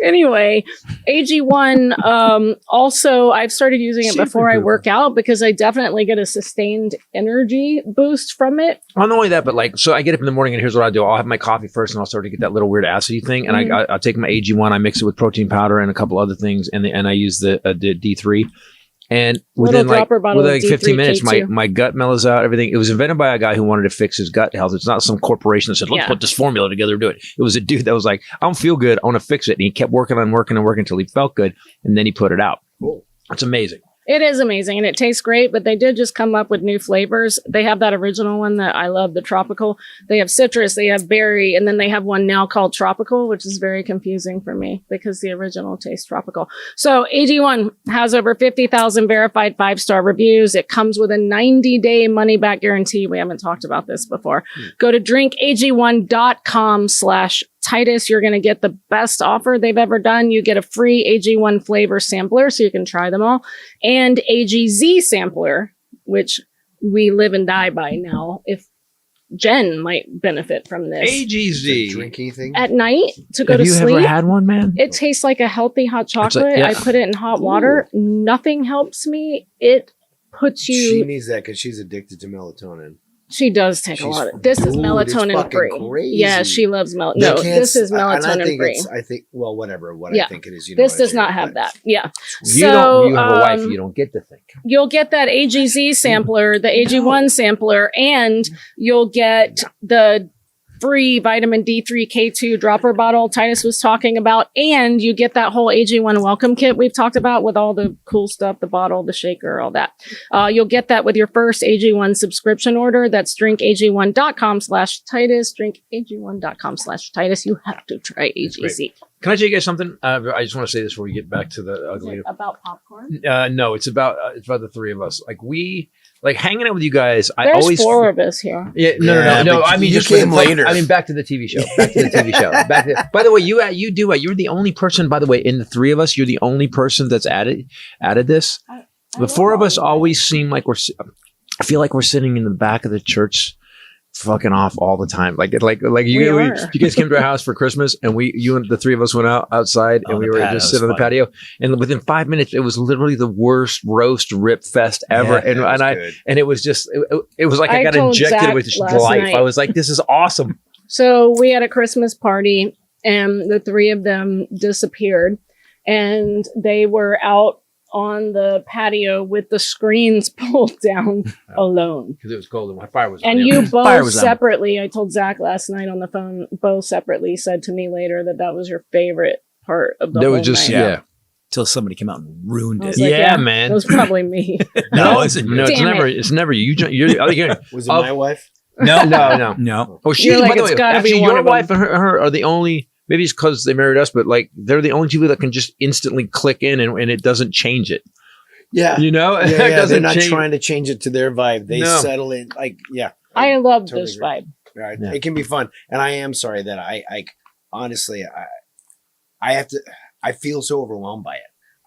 anyway, AG1, also I've started using it before I work out because I definitely get a sustained energy boost from it. Well, not only that, but so I get up in the morning and here's what I do. I'll have my coffee first and I'll start to get that little weird acidy thing. And I'll take my AG1, I mix it with protein powder and a couple other things. And I use the D3. And within dropper bottle of 15 minutes, D3K2. my gut mellows out, everything. It was invented by a guy who wanted to fix his gut health. It's not some corporation that said, let's put this formula together and do it. It was a dude that was like, I don't feel good. I want to fix it. And he kept working until he felt good. And then he put it out. Cool. It's amazing. It is amazing and it tastes great, but they did just come up with new flavors. They have that original one that I love, the tropical. They have citrus, they have berry, and then they have one now called tropical, which is very confusing for me because the original tastes tropical. So AG1 has over 50,000 verified 5-star reviews. It comes with a 90-day money-back guarantee. We haven't talked about this before. Go to drinkag1.com/Titus. You're going to get the best offer they've ever done. You get a free AG1 flavor sampler so you can try them all. And AGZ sampler, which we live and die by now. If Jen might benefit from this. AGZ. Drinky thing. At night to go Have to you sleep. ever had one, man? It tastes like a healthy hot chocolate. like- yeah. I put it in hot water. Nothing helps me. It puts She you. needs that because she's addicted to melatonin. She does take a She's- lot of. This is dude, it's melatonin fucking free. crazy. Yeah, she loves melatonin. They No, can't this is and I melatonin think free. I think, well, whatever. What Yeah. I think it is. You know This what I does not think, have but- that. Yeah. You have a wife, you don't get to think. You'll get that AGZ sampler, the AG1 sampler, and you'll get the free vitamin D3K2 dropper bottle Titus was talking about, and you get that whole AG1 welcome kit we've talked about with all the cool stuff, the bottle, the shaker, all that. You'll get that with your first AG1 subscription order. That's drinkag1.com/Titus, drinkag1.com/Titus. You have to try AGZ. Can I tell you guys something? I just want to say this before we get back to the Is ugly. it about popcorn? No, it's about the three of us. Like hanging out with you guys. I There's always 4 of us here. Yeah, no. but I mean, you just came later. I mean, back to the TV show. By the way, you're the only person. By the way, in the three of us, you're the only person that's added this. The 4 of us always seem like I feel like we're sitting in the back of the church, fucking off all the time. Like you guys came to our house for Christmas, and you and the 3 of us went outside, and Oh, we the were patio just sitting on was the patio. And within 5 minutes, it was literally the worst roast rip fest ever. Yeah, and it was just it was like I got told injected Zack with last life. night. I was like, this is awesome. So we had a Christmas party and the 3 of them disappeared and they were out on the patio with the screens pulled down alone. Because it was cold and my fire was on. And Yeah. you Fire both was on. separately, I told Zach last night on the phone, both separately said to me later that was your favorite part of the There whole was just night. yeah. Till somebody came out and ruined I it. was like, Yeah, man. It was probably me. No, it's No, it's Damn never. it. It's never you. You're again. Was it my wife? no, No. no. Oh, she's You're like, by the it's way. gotta be Actually, one your of them. wife and her are the only maybe it's because they married us, but like they're the only people that can just instantly click in and it doesn't change it. Yeah. You know? Yeah, they're not trying to change it to their vibe. They settle in like, I love totally this agree. vibe. Right. Yeah. It can be fun. And I am sorry that I honestly, I feel so overwhelmed by it.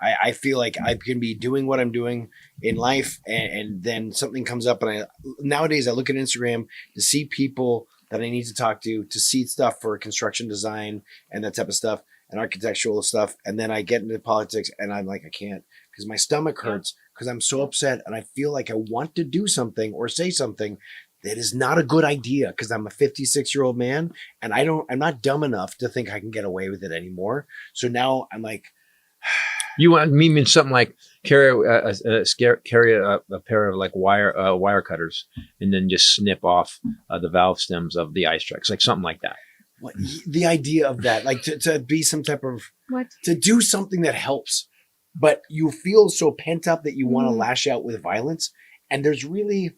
I feel like I can be doing what I'm doing in life and then something comes up and nowadays I look at Instagram to see people that I need to talk to see stuff for construction design and that type of stuff and architectural stuff. And then I get into politics and I'm like, I can't because my stomach hurts because I'm so upset and I feel like I want to do something or say something that is not a good idea because I'm a 56-year-old man and I'm not dumb enough to think I can get away with it anymore. So now I'm like, you want me mean something like carry a pair of like wire cutters and then just snip off the valve stems of the ice trucks, like something like that. What, the idea of that, like to be some type of to do something that helps, but you feel so pent up that you want to lash out with violence, and there's really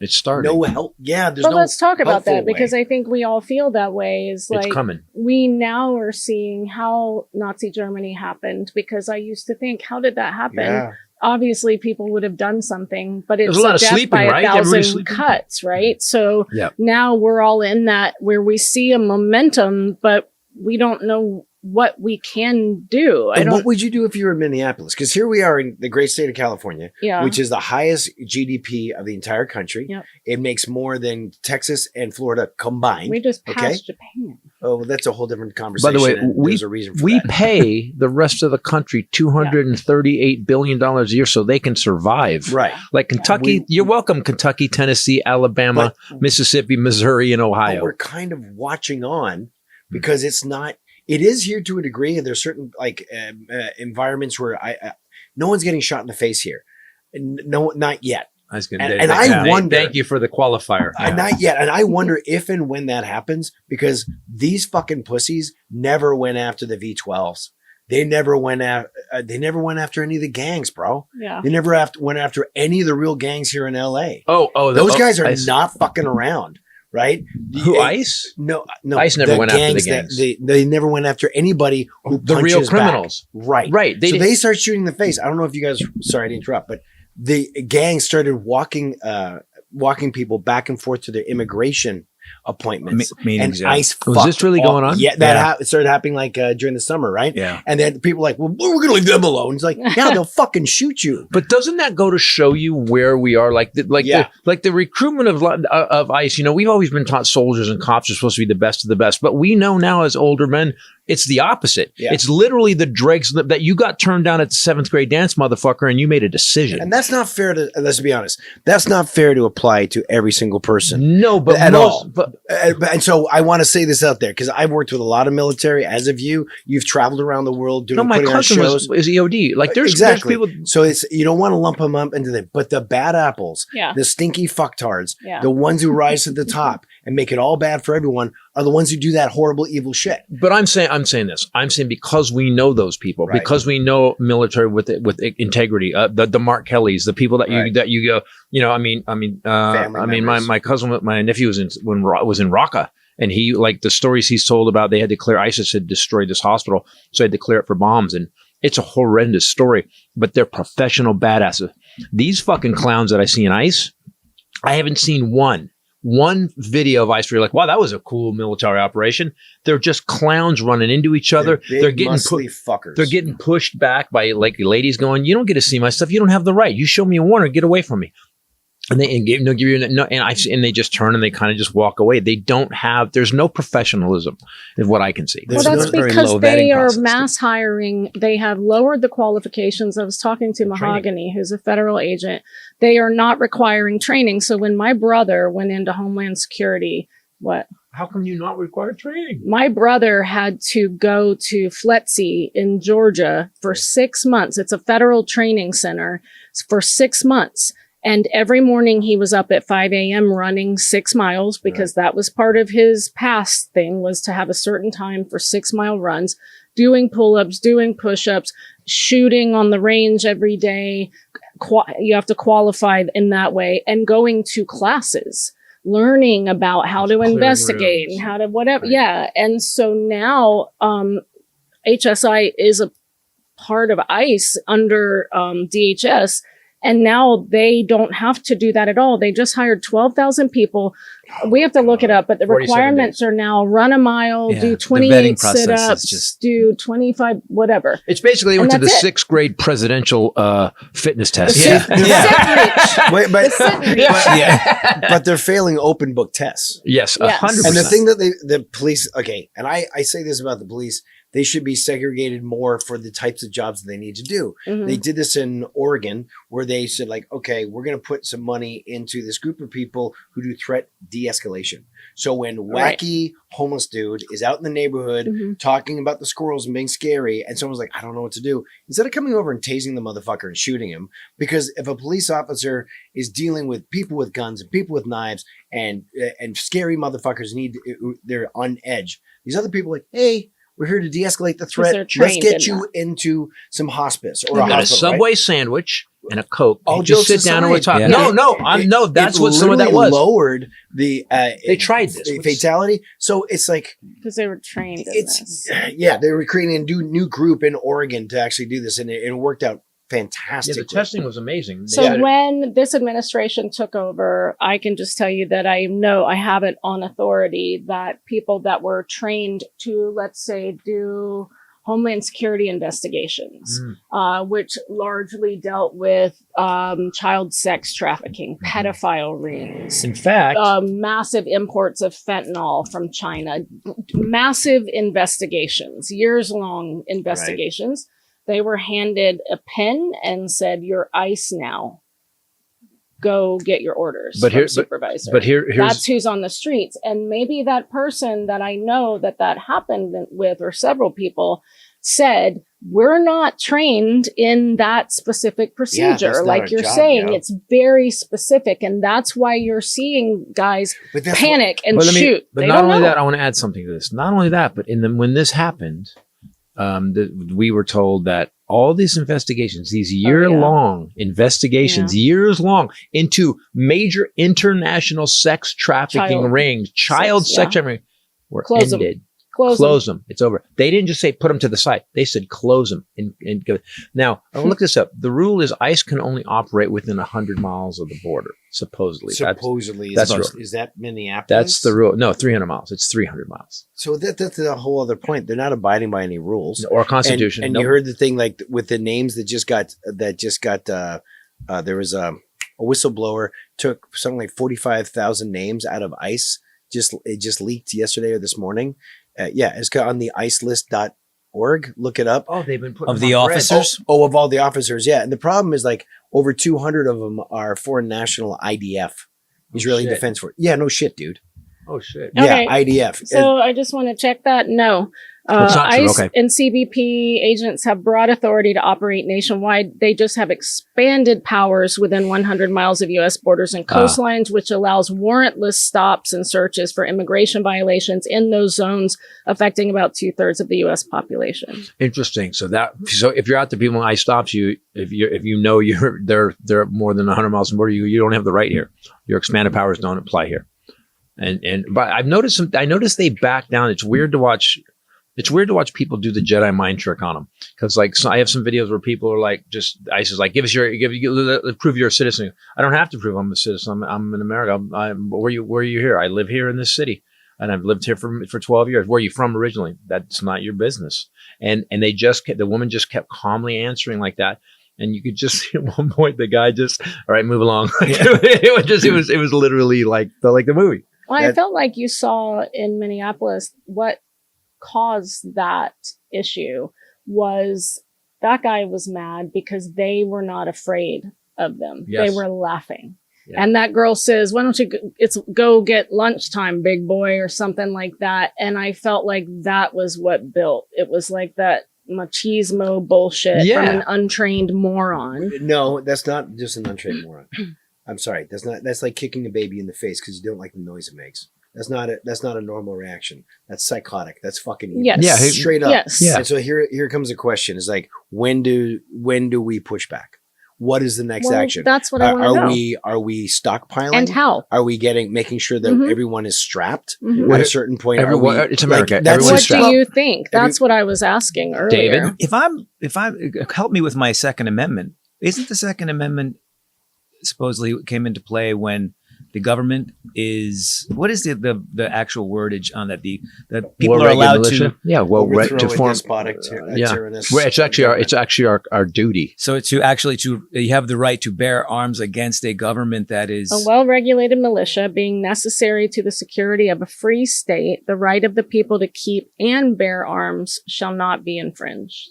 it's starting. No help. Yeah, there's but no let's talk about that way. because I think we all feel that way. Is like it's coming. We now are seeing how Nazi Germany happened because I used to think, how did that happen? Yeah. Obviously, people would have done something, but it's a lot of death sleeping, by right? 1,000 cuts, right? So now we're all in that where we see a momentum, but we don't know what we can do. What would you do if you were in Minneapolis? Because here we are in the great state of California, which is the highest GDP of the entire country. Yep. It makes more than Texas and Florida combined. We just passed Japan. Oh, well, that's a whole different conversation. By the way, there's a reason for we that. pay the rest of the country $238 billion a year so they can survive. Right. Like Kentucky, you're welcome, Kentucky, Tennessee, Alabama, Mississippi, Missouri, and Ohio. But we're kind of watching on because it is here to a degree, and there's certain like environments where no one's getting shot in the face here. No, not yet. I was gonna I wonder. Thank you for the qualifier. Not yet, and I wonder if and when that happens because these fucking pussies never went after the V12s. They never went after any of the gangs, bro. Yeah. They never went after any of the real gangs here in LA. Those guys are not fucking around. Right? Who, ICE? No. ICE never went after the gangs. They never went after anybody who the real criminals. Back. Right. They start shooting in the face. I don't know if you guys, sorry to interrupt, but the gang started walking people back and forth to their immigration appointments. Meetings, and ICE was this really going on? Yeah, that started happening like during the summer, right? Yeah. And then people were like, well, we're going to leave them alone. It's like, yeah, they'll fucking shoot you. But doesn't that go to show you where we are? The recruitment of ICE, we've always been taught soldiers and cops are supposed to be the best of the best. But we know now as older men, it's the opposite. Yeah. It's literally the dregs that you got turned down at the 7th grade dance, motherfucker, and you made a decision. And that's not fair to, let's be honest, that's not fair to apply to every single person. No, but at all. And so I want to say this out there because I've worked with a lot of military. As of you've traveled around the world putting on shows. is EOD. Like there's people. So you don't want to lump them up into but the bad apples, the stinky fucktards, the ones who rise to the top and make it all bad for everyone are the ones who do that horrible, evil shit. But I'm saying this. I'm saying because we know those people, because we know military with integrity, the Mark Kellys, the people that you go, my cousin, my nephew was in Raqqa, and he, like the stories he's told about, they had to clear, ISIS had destroyed this hospital, so they had to clear it for bombs, and it's a horrendous story. But they're professional badasses. These fucking clowns that I see in ICE, I haven't seen one video of ICE where you're like, wow, that was a cool military operation. They're just clowns running into each other. They're getting fuckers. They're getting pushed back by like ladies going, you don't get to see my stuff. You don't have the right. You show me a warrant, get away from me. And they just turn and they kind of just walk away. They don't have. There's no professionalism, is what I can see. Well, that's because they are mass hiring. They have lowered the qualifications. I was talking to Mahogany, who's a federal agent. They are not requiring training. So when my brother went into Homeland Security, How come you not require training? My brother had to go to FLETC in Georgia for 6 months. It's a federal training center for 6 months. And every morning he was up at 5 a.m. running 6 miles because that was part of his pass thing, was to have a certain time for 6-mile runs, doing pull-ups, doing push-ups, shooting on the range every day. You have to qualify in that way, and going to classes. learning about how to Clearing investigate rooms. and how to whatever. Right. Yeah. And so now HSI is a part of ICE under DHS. And now they don't have to do that at all. They just hired 12,000 people. We have to look it up, but the 47 requirements are now run a mile, Yeah, do the 28 vetting process is sit-ups, just- do 25, whatever. It's basically And went to the that's it. 6th grade presidential fitness test. Yeah. Wait, but, Yeah. but they're failing open book tests. Yes, Yes. 100%. And the thing that the police, okay, and I say this about the police, they should be segregated more for the types of jobs that they need to do. Mhm. They did this in Oregon where they said like, okay, we're going to put some money into this group of people who do threat de-escalation. So when Right. wacky homeless dude is out in the neighborhood Mhm. talking about the squirrels and being scary and someone's like, I don't know what to do, instead of coming over and tasing the motherfucker and shooting him, because if a police officer is dealing with people with guns and people with knives and scary motherfuckers they're on edge, these other people are like, hey, we're here to de-escalate the threat. they're Let's trained get in you into some hospice or You a got a hospital, Subway right? sandwich and a Coke. All You just jokes sit down and aside, we're talking. Yeah. No, that's what some of that literally was. Lowered the They tried this. the fatality. So it's like Because they were trained in it's this. yeah, they were creating a new group in Oregon to actually do this, and it worked out Yeah, fantastically. the testing was amazing. So Yeah. when this administration took over, I can just tell you that I know I have it on authority that people that were trained to, let's say, do Homeland Security investigations, which largely dealt with child sex trafficking, pedophile rings, In fact, massive imports of fentanyl from China, massive investigations, years-long investigations. They were handed a pen and said, "You're ICE now. Go get your orders But from here- supervisor." but here's That's who's on the streets. And maybe that person that I know that happened with, or several people, said, we're not trained in that specific procedure. that's not Like our you're job, saying, yeah. it's very specific. And that's why you're seeing guys But that's panic and but shoot. But They not don't only know. that, I want to add something to this. Not only that, but when this happened, we were told that all these investigations, these year-long investigations, years long, into major international sex trafficking rings, child sex trafficking, were Close 'em. ended. Close them. It's over. They didn't just say put them to the side. They said close them and go. Now, I'll look this up. The rule is ICE can only operate within 100 miles of the border, supposedly. supposedly that's is that Minneapolis? That's the rule. No, 300 miles. It's 300 miles. So that's a whole other point. They're not abiding by any rules Or Constitution. And Nope. you heard the thing like with the names that just got there was a whistleblower took something like 45,000 names out of ICE. It just leaked yesterday or this morning. It's got on the icelist.org. Look it up. Oh, they've been putting Of the officers? Of all the officers, yeah. And the problem is like over 200 of them are foreign national IDF, Israeli shit. Defense Force. Yeah, no shit, dude. Oh shit. Okay. Yeah, IDF. So I just want to check that. No. That's not true. ICE Okay. and CBP agents have broad authority to operate nationwide. They just have expanded powers within 100 miles of U.S. borders and coastlines, which allows warrantless stops and searches for immigration violations in those zones affecting about 2/3 of the U.S. population. Interesting. So if you're out there, people, when ICE stops you, if you know they're more than 100 miles from the border, you don't have the right here. Your expanded powers don't apply here. But I noticed they back down. It's weird to watch. It's weird to watch people do the Jedi mind trick on them. Cause I have some videos where people are like, ICE is like, prove you're a citizen. I don't have to prove I'm a citizen. I'm in America. Where are you here? I live here in this city and I've lived here for 12 years. Where are you from originally? That's not your business. And the woman just kept calmly answering like that. And you could just see at one point, the guy just, all right, move along. It was literally like the movie. Well, I felt like you saw in Minneapolis what caused that issue was that guy was mad because they were not afraid of them. Yes. They were laughing. Yeah. And that girl says, why don't you go get lunchtime, big boy, or something like that. And I felt like that was what built. It was like that machismo bullshit from an untrained moron. No, that's not just an untrained moron. I'm sorry. That's like kicking a baby in the face because you don't like the noise it makes. That's not a normal reaction. That's psychotic. That's fucking evil. Yes. Straight up. Yes. And so here comes a question. It's like, when do we push back? what is the next Well, action? that's what I want to know. Are we stockpiling? And how? Are we making sure that Mhm. everyone is strapped Mhm. at a certain point? Everyone, it's America. that's Everyone's What strapped. do you think? That's what I was asking earlier. David? If I help me with my Second Amendment, isn't the Second Amendment supposedly came into play when the government is, what is the actual wordage on that? The people are allowed to, overthrow to a form despotic, tyrannous. Well, it's actually our duty. so you have the right to bear arms against a government that is A well-regulated militia being necessary to the security of a free state, the right of the people to keep and bear arms shall not be infringed.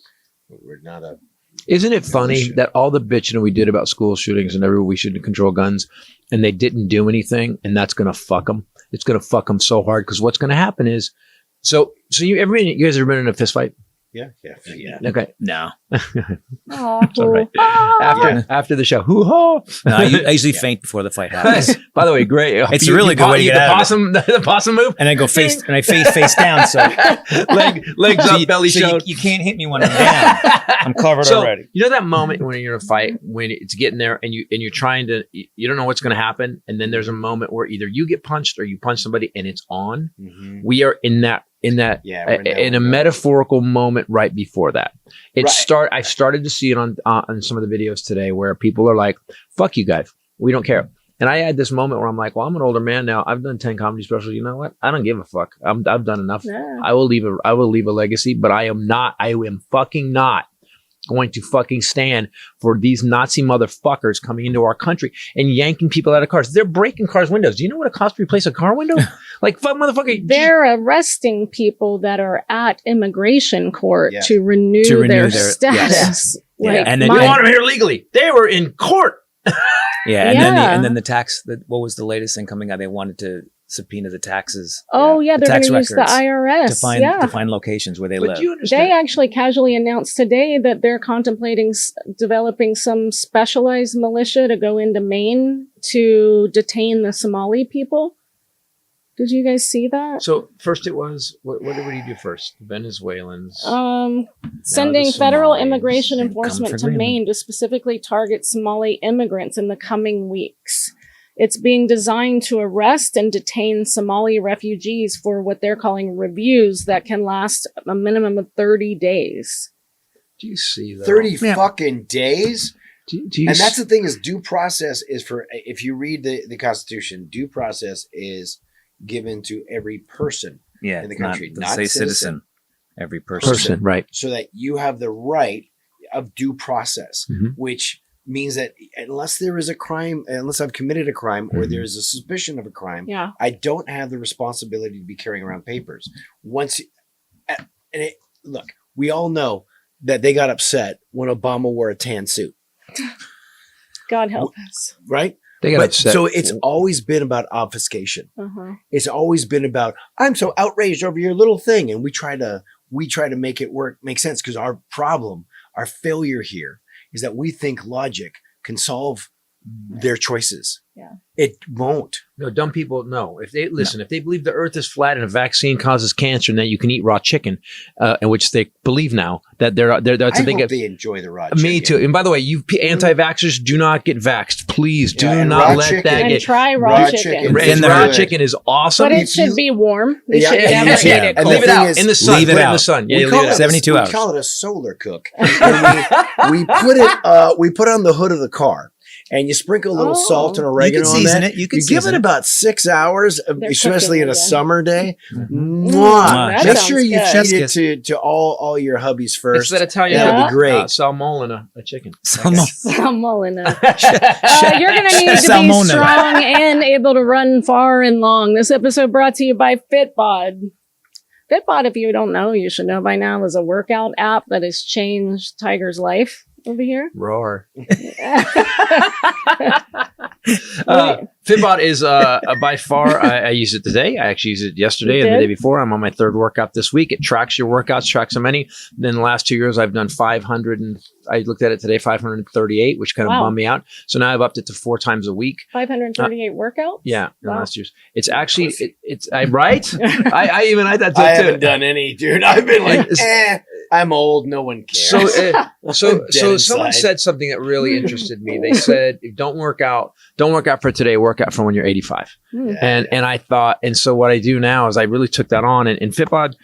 We're not a. Isn't it funny that all the bitching we did about school shootings and we should control guns, and they didn't do anything, and that's going to fuck them. It's going to fuck them so hard because what's going to happen is, so you guys ever been in a fist fight? Yeah. Okay, no. It's all right. After the show, hoo-ha! No, I usually faint before the fight happens, By the way, great. It's a really good way to get out of it. The possum move, and I go face down. So legs up, belly showed. You can't hit me when I'm down. I'm covered already. You know that moment when you're in a fight, when it's getting there, and you're trying to, you don't know what's going to happen, and then there's a moment where either you get punched or you punch somebody, and it's on. Mm-hmm. We are in a metaphorical moment right before that. I started to see it on some of the videos today where people are like, "Fuck you guys, we don't care." And I had this moment where I'm like, "Well, I'm an older man now. I've done 10 comedy specials. You know what? I don't give a fuck. I've done enough. Yeah. I will leave a legacy, but I am fucking not going to fucking stand for these Nazi motherfuckers coming into our country and yanking people out of cars. They're breaking cars' windows. Do you know what it costs to replace a car window? Like, fuck, motherfucker. They're arresting people that are at immigration court to renew their status. Like, and then we want them here legally. They were in court. And then the tax. What was the latest thing coming out? They wanted to subpoena the taxes. Oh yeah, they're going to use the IRS to find locations where they live. They actually casually announced today that they're contemplating developing some specialized militia to go into Maine to detain the Somali people. Did you guys see that? So first it was, what did we do first? The Venezuelans. Sending federal immigration enforcement to Maine to specifically target Somali immigrants in the coming weeks. It's being designed to arrest and detain Somali refugees for what they're calling reviews that can last a minimum of 30 days. Do you see that? 30 fucking days? And that's the thing is due process is for, if you read the Constitution, due process is given to every person in the country. Not say citizen. Every person. Right. So that you have the right of due process, which means that unless there is a crime, unless I've committed a crime or there is a suspicion of a crime, I don't have the responsibility to be carrying around papers. Look, we all know that they got upset when Obama wore a tan suit. God help us. Right? They got upset. So it's always been about obfuscation. It's always been about, I'm so outraged over your little thing. And we try to make it make sense, because our problem, our failure here is that we think logic can solve their choices. Yeah. It won't. No, dumb people, no. If they believe the earth is flat and a vaccine causes cancer and that you can eat raw chicken, in which they believe now that that's I hope they enjoy the raw chicken. Me too. And by the way, you anti-vaxxers, do not get vaxxed. Please do not let chicken. that And get. try raw chicken. And raw chicken is awesome. But it should be warm. You should and never eat it. and Leave it out is, in the sun. Leave it out in the sun. Yeah, we leave call it out. 72 hours. We call it a solar cook. And we put it. We put it on the hood of the car. And you sprinkle a little salt and oregano on that. You give it about 6 hours, especially in a summer day. That Make sure sounds you good. feed it to all your hubbies first. It's that Italian. That'll be great. Salmonella, a chicken. Salmonella. You're going to need to be strong and able to run far and long. This episode brought to you by Fitbod. Fitbod, if you don't know, you should know by now, is a workout app that has changed Tiger's life over here. Roar. Fitbod is by far, I use it today. I actually used it yesterday and the day before. I'm on my third workout this week. It tracks your workouts, tracks how many. Then the last 2 years, I've done 500 and I looked at it today, 538, which kind of bummed me out. So now I've upped it to 4 times a week. 538 workouts? Yeah, in the last years. It's actually, it's right? I even had that too. I haven't done any, dude. I've been like, I'm old. No one cares. So someone inside. said something that really interested me. They said, don't work out for today, work out for when you're 85. And I thought, and so what I do now is I really took that on, and Fitbod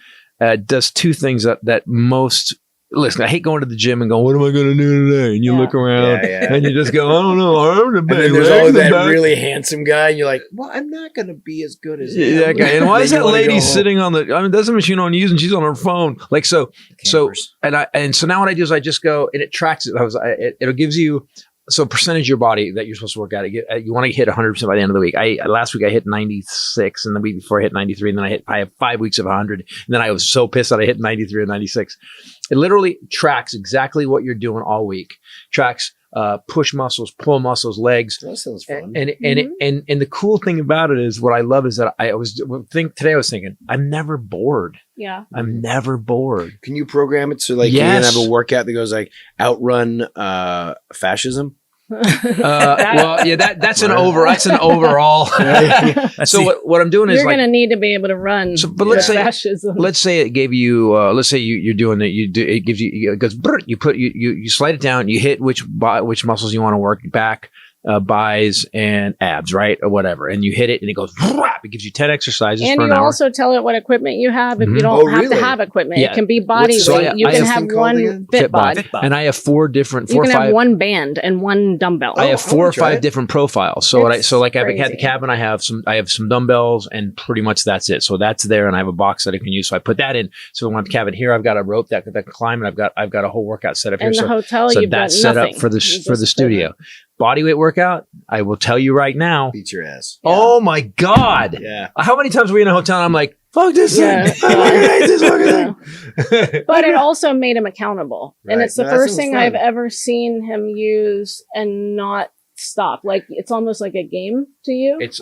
does two things that most. Listen, I hate going to the gym and going, what am I going to do today? And you look around and you just go, I don't know. And then there's always that really handsome guy, and you're like, well, I'm not going to be as good as him. That guy. And why is that lady sitting on the? I mean, that's a machine on use, and she's on her phone. Like so. So now what I do is I just go and it tracks it. It gives you. So percentage of your body that you're supposed to work out. You want to hit 100% by the end of the week. Last week I hit 96, and the week before I hit 93, and then I have 5 weeks of 100, and then I was so pissed that I hit 93 and 96. It literally tracks exactly what you're doing all week. Tracks push muscles, pull muscles, legs. That sounds fun. And the cool thing about it is what I love is that I was thinking I'm never bored. Yeah. I'm never bored. Can you program it so like you can have a workout that goes like outrun fascism? That's an overall. So what I'm doing is you're going to need to be able to run. So, but let's say it gave you. Let's say you're doing it. It gives you. It goes. You slide it down. You hit which muscles you want to work back. Buys and abs, right? Or whatever. And you hit it and it goes, it gives you 10 exercises and for an you hour. also tell it what equipment you have if you don't have to have equipment. It can be body weight. You can have one Fitbod. And I have four different, you can have one band and one dumbbell. I have 4 or 5 different profiles. So I've had the cabin, I have some dumbbells and pretty much that's it. So that's there and I have a box that I can use. So I put that in. So when I'm cabin here, I've got a rope that can climb and I've got a whole workout set up here. In the hotel, so you've that's got set nothing. up for the studio. Bodyweight workout, I will tell you right now. Beat your ass. Oh my God. Yeah. How many times were we in a hotel and I'm like, fuck this thing. I hate this fucking thing. But it also made him accountable. Right. And it's the first thing I've ever seen him use and not stop. Like it's almost like a game to you. It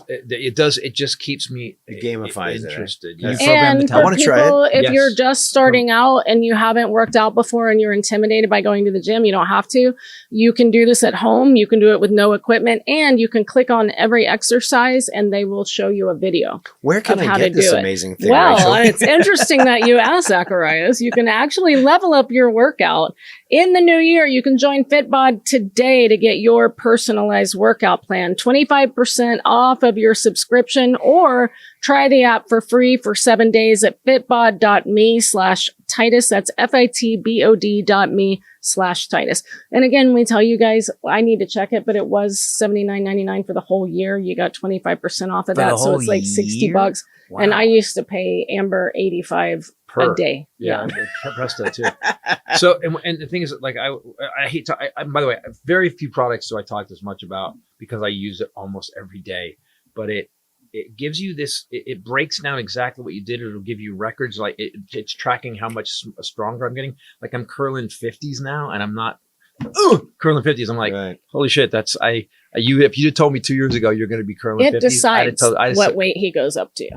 just keeps me gamifies interested. And I want to try it. If you're just starting out and you haven't worked out before and you're intimidated by going to the gym, you don't have to. You can do this at home. You can do it with no equipment, and you can click on every exercise and they will show you a video. Where can I get this amazing thing? Well, Rachel? it's interesting that you asked, Zacharias. You can actually level up your workout. In the new year, you can join Fitbod today to get your personalized workout plan, 25% off of your subscription, or try the app for free for 7 days at fitbod.me/Titus. That's fitbod.me/Titus. And again, we tell you guys, I need to check it, but it was $79.99 for the whole year. You got 25% off of that. So it's like $60. Wow. And I used to pay Amber $85 a day. Yeah. Presto too. So, and the thing is, like, I hate to, by the way, very few products do I talk this much about because I use it almost every day, but it gives you this, it breaks down exactly what you did. It'll give you records. Like it's tracking how much stronger I'm getting. Like I'm curling 50s now and I'm not curling 50s. I'm like, holy shit, that's, if you had told me 2 years ago, you're going to be curling 50s. It decides what weight he goes up to.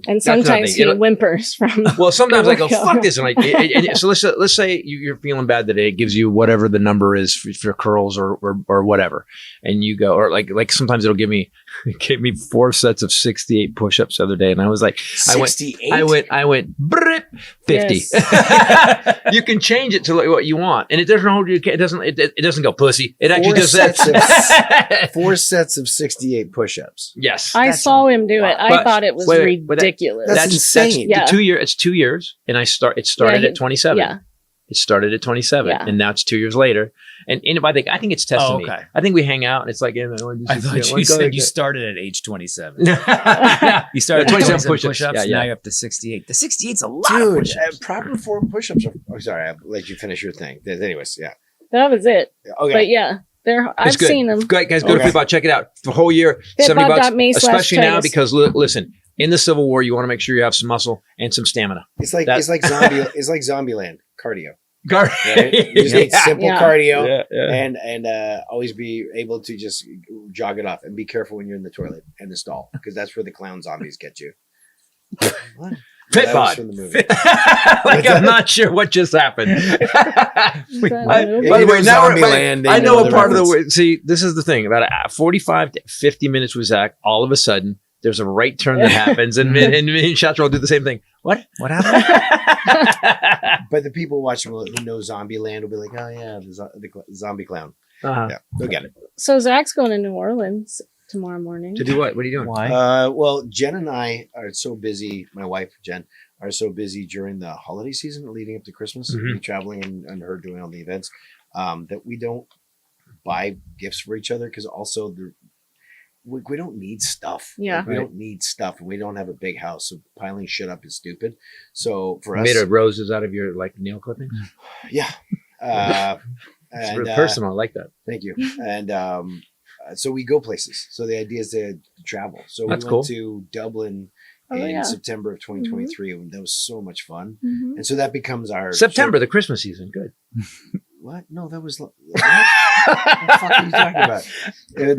And sometimes he whimpers from. Well, sometimes I go, fuck this. And so let's say you're feeling bad today. It gives you whatever the number is for curls or whatever. And you go, or like sometimes it gave me 4 sets of 68 push-ups the other day. And I was like, 68? I went 50. Yes. You can change it to what you want. And it doesn't hold you. It doesn't go pussy. It actually just says 4 sets of 68 push-ups. Yes. I saw him do it. I thought it was ridiculous. That's insane. That's 2 years. It's 2 years. And it started at 27. Yeah. It started at 27, and now it's 2 years later. And I think it's testing me. I think we hang out, and it's like, I thought you said you started at age 27. You started at 27 push-ups. Now you're up to 68. The 68's a lot of push-ups. Proper form push-ups. Sorry, I'll let you finish your thing. Anyways, yeah. That was it. Okay. But yeah, I've seen them. Guys, go to Fitbod. Check it out. The whole year, $70, especially now because listen. In the Civil War, you want to make sure you have some muscle and some stamina. It's like Zombieland cardio. Right? You just need simple cardio and always be able to just jog it off and be careful when you're in the toilet and the stall because that's where the clown zombies get you. What? Fitbod. From the movie. I'm not sure what just happened. By the way, Zombieland. I know a part of the way. See, this is the thing about 45 to 50 minutes with Zach. All of a sudden, there's a right turn that happens, and me and Shatraw do the same thing. What happened? But the people watching who know Zombieland will be like, oh yeah, the zombie clown. Yeah, they'll get it. So Zach's going to New Orleans tomorrow morning. To do what? What are you doing? Why? Well, Jen and I are so busy. My wife, Jen, are so busy during the holiday season leading up to Christmas, me traveling and her doing all the events, that we don't buy gifts for each other because also we don't need stuff. Yeah. Like, we don't need stuff, and we don't have a big house, so piling shit up is stupid. So for us, Made of roses out of your like nail clippings. yeah. It's And, real personal. I like that. Thank you. And so we go places. So the idea is to travel. So That's we cool. went to Dublin in September of 2023, and that was so much fun. And so that becomes our September, the Christmas season. Good. What? No, that was what the fuck are you talking about?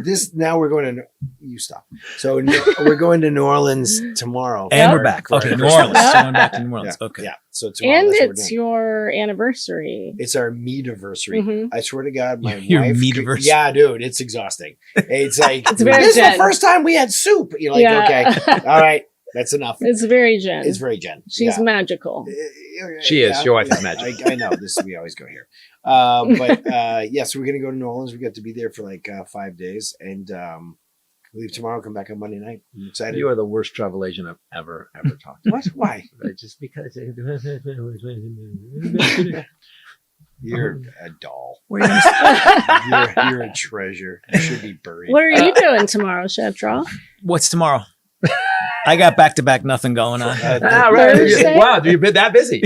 This now we're going to you stop. So we're going to New Orleans tomorrow, And we're back. for Okay, our New Christmas. Orleans. So I'm back to New Orleans. Yeah, Okay. yeah. So tomorrow, And that's what we're it's doing. your anniversary. It's our meat-iversary. Mhm. I swear to God, my Your wife. meat-iversary. Yeah, dude, it's exhausting. It's like It's very this is the Jen. first time we had soup. You're like, okay, all right, that's enough. It's very Jen. It's very Jen. She's yeah. magical. She is. Your wife is magic. I know this. We always go here. But yeah, so we're gonna go to New Orleans. We got to be there for like 5 days, and leave tomorrow. Come back on Monday night. I'm excited. You are the worst travel agent I've ever talked to. What? Why? Just because. You're a doll. Where are you gonna- You're a treasure. You should be buried. What are you doing tomorrow, Shatraw? What's tomorrow? I got back-to-back nothing going on. Ah, right. Thursday? Wow, you've been that busy.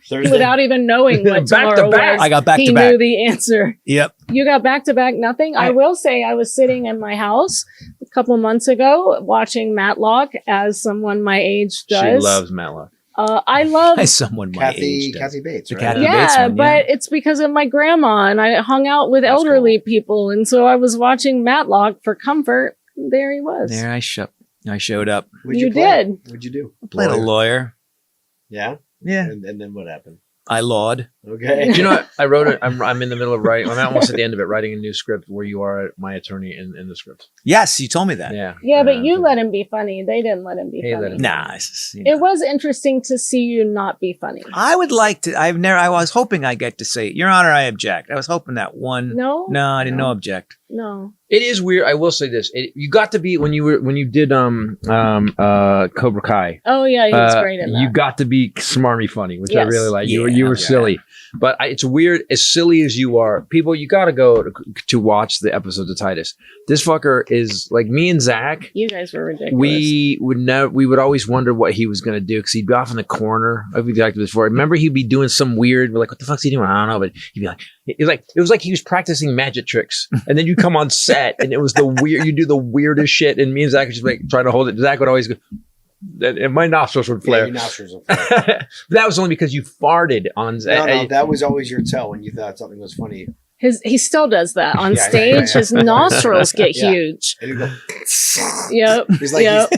Thursday. Without even knowing what Back to tomorrow back. was. I got He back-to-back. knew the answer. Yep. You got back-to-back nothing? I will say I was sitting in my house a couple months ago watching Matlock, as someone my age does. She loves Matlock. I love As someone my age does. Kathy Bates. The Right? Kathy yeah, Bates one, but it's because of my grandma, and I hung out with That's elderly people, and so I was watching Matlock for comfort. There he was. There I showed up. What'd You play? did. What'd you do? Played a lawyer. Yeah. Yeah. And then what happened? I lawed. Okay. Do you know what? I wrote it. I'm in the middle of writing. I'm almost at the end of it, writing a new script where you are my attorney in the script. Yes, you told me that. Yeah. Yeah, but you let him be funny. They didn't let him be He let funny. him- Nah, it's just, you know. It was interesting to see you not be funny. I would like to. I was hoping I get to say, Your Honor, I object. I was hoping that one. No? No, I didn't know object. No. It is weird. I will say this. You got to be when you did Cobra Kai. Oh, yeah, he was great in that. You got to be smarmy funny, which I Yes. really like. You Yeah, were yeah. silly, but it's weird. As silly as you are, people, you got to go to watch the episodes of Titus. This fucker is like me and Zack. You guys were ridiculous. We would always wonder what he was going to do because he'd be off in the corner. I've been talking before. Remember, he'd be doing some weird. We're like, what the fuck's he doing? I don't know, but he'd be like, it was like he was practicing magic tricks, and then you come on set, and it was the weird. You do the weirdest shit, and me and Zack would just like trying to hold it. Zack would always go, and my nostrils would Yeah, flare. your nostrils will flare. That was only because you farted on. No, that was always your tell when you thought something was funny. He still does that on Yeah, yeah, stage. yeah, yeah. His nostrils get Yeah. huge. And you go, Yep. he's like, Yep.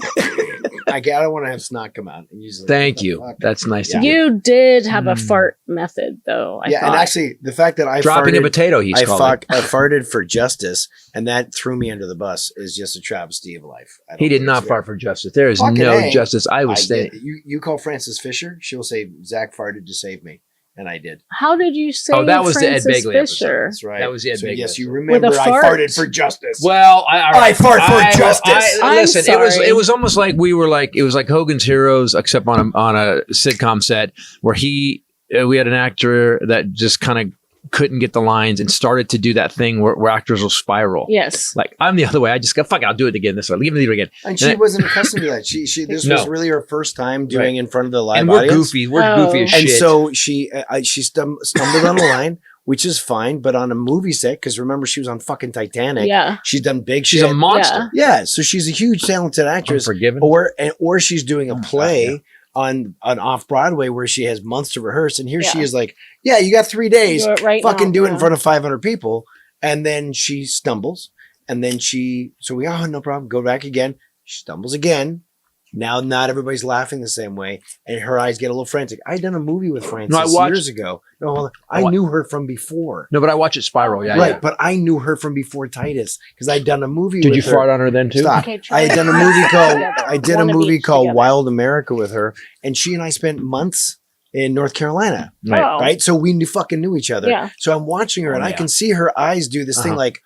I don't want to have snot come out. And he's like, Thank what the you. fuck? That's nice Yeah. of you. You did have a fart method, though. I Yeah, thought. and actually, the fact that I Dropping farted, a potato. He's called. I farted for justice, and that threw me under the bus. Is just a travesty of life. I don't He did think not it's fart for justice. There is Fucking no A. justice. I fair. was saying. You call Frances Fisher, she'll say Zach farted to save me, and I did. How did you say That was the Ed Francis Begley episode. Fisher? That's right. That was the Ed so Begley yes, you episode. remember With a I fart? farted for justice. Well, I fart for justice. I'm listen, sorry. it was almost like we were like it was like Hogan's Heroes, except on a sitcom set where we had an actor that just kind of couldn't get the lines and started to do that thing where actors will spiral. Yes. Like I'm the other way. I just go fuck it, I'll do it again this way. Leave it again. And she wasn't accustomed to that. This No. was really her first time doing in front of the live And we're audience. goofy. We're Oh. goofy as And shit. so she stumbled on the line, which is fine. But on a movie set, because remember she was on fucking Titanic. Yeah. She's done big she's shit. a monster. Yeah, so she's a huge talented actress. Unforgiven. Or she's doing a play yeah. on off Broadway where she has months to rehearse, and here she Yeah. is like, yeah, you got 3 days, Do it right fucking now, do it in yeah. front of 500 people, and then she stumbles, and then no problem, go back again. She stumbles again, Now, not everybody's laughing the same way, and her eyes get a little frantic. I done a movie with Frances No, I watched- years ago. No, hold on. I knew her from before. No, but I watch it spiral. Yeah, Right, yeah. but I knew her from before Titus because I'd done a movie Did with you her. fart on her then too? Stop. Okay, try I had done a it. movie called Together. I did a One of movie each called together. Wild America with her, and she and I spent months in North Carolina. Right. Oh. Right, so we fucking knew each other. Yeah. So I'm watching her, and I can see her eyes do this thing Uh-huh. like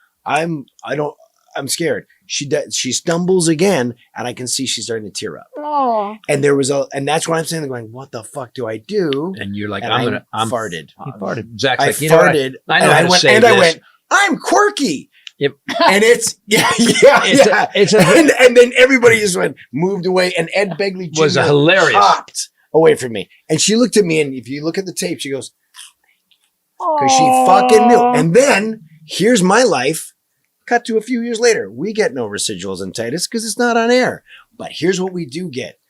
I'm scared. She stumbles again, and I can see she's starting to tear up. Oh. And and that's what I'm saying. Going, what the fuck do I do? And you're like, And I'm farted. He farted. Zach's I like, you know what? farted. I know and how I to went, say and I this. went, I'm quirky. Yep. And it's and then everybody just moved away, and Ed Begley Jr. Was hilarious. Hopped away from me, and she looked at me, and if you look at the tape, she goes, because she Oh. fucking knew. And then here's my life. Cut to a few years later, we get no residuals in Titus because it's not on air. But here's what we do get: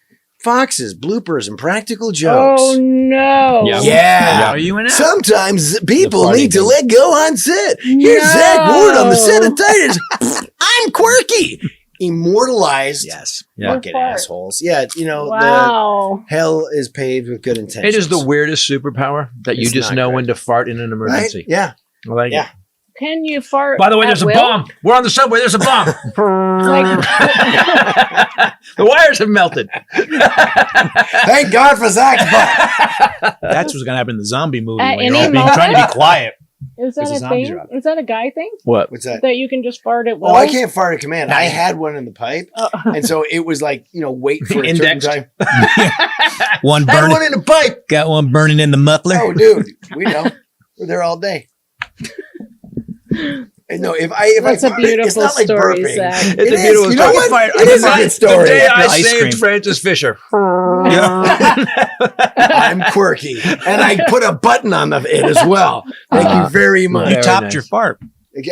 Foxes, bloopers, and practical jokes. Oh no. Yeah. Yeah. Are you in it? Sometimes people farting need to thing. let go on set. Here's No. Zack Ward on the set of Titus. I'm quirky. Immortalized. Yes. Yeah. Fucking Fart. assholes. Yeah, Wow. the hell is paved with good intentions. It is the weirdest superpower that you It's just not know good. when to fart in an right? emergency. Yeah. I like Yeah. it. Can you fart? By the way, at there's a will? bomb. We're on the subway. There's a bomb. Like, The wires have melted. Thank God for Zack's butt. That's what's gonna happen in the zombie movie At when you're any all being moment? trying to be quiet. is that There's a a zombie thing? drop. Is that a guy thing? What? What's that? That you can just fart at will? Oh, I can't fart at command. I had one in the pipe. Oh. And so it was like, wait for a certain Indexed. time. One I had burning, one in the pipe. got one burning in the muffler. Oh, dude, we know. We're there all day. And no, if That's I a fart, it's beautiful not like story, burping. Zach. It's It a is. beautiful You know story. what? I It is a find good The story. day I Ice saved cream. Francis Fisher. I'm quirky, and I put a button on it as well. Thank you very much. You Very topped nice. your fart.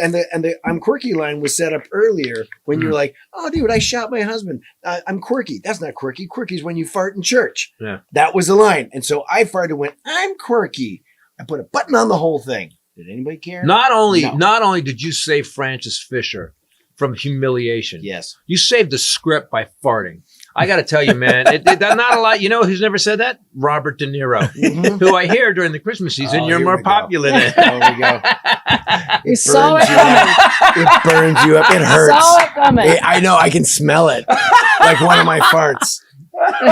And the I'm quirky line was set up earlier when Hmm. you're like, oh, dude, I shot my husband. I'm quirky. That's not quirky. Quirky is when you fart in church. Yeah. That was the line. And so I farted and went, I'm quirky. I put a button on the whole thing. Did anybody care? Not only No. did you save Francis Fisher from humiliation, Yes. you saved the script by farting. I got to tell you, man, not a lot. You know who's never said that? Robert De Niro, Mhm. who I hear during the Christmas season, Oh, you're here more we go. popular than. There we go. You saw burns it you up. It burns you up. It hurts. Saw it coming. I know. I can smell it. Like one of my farts.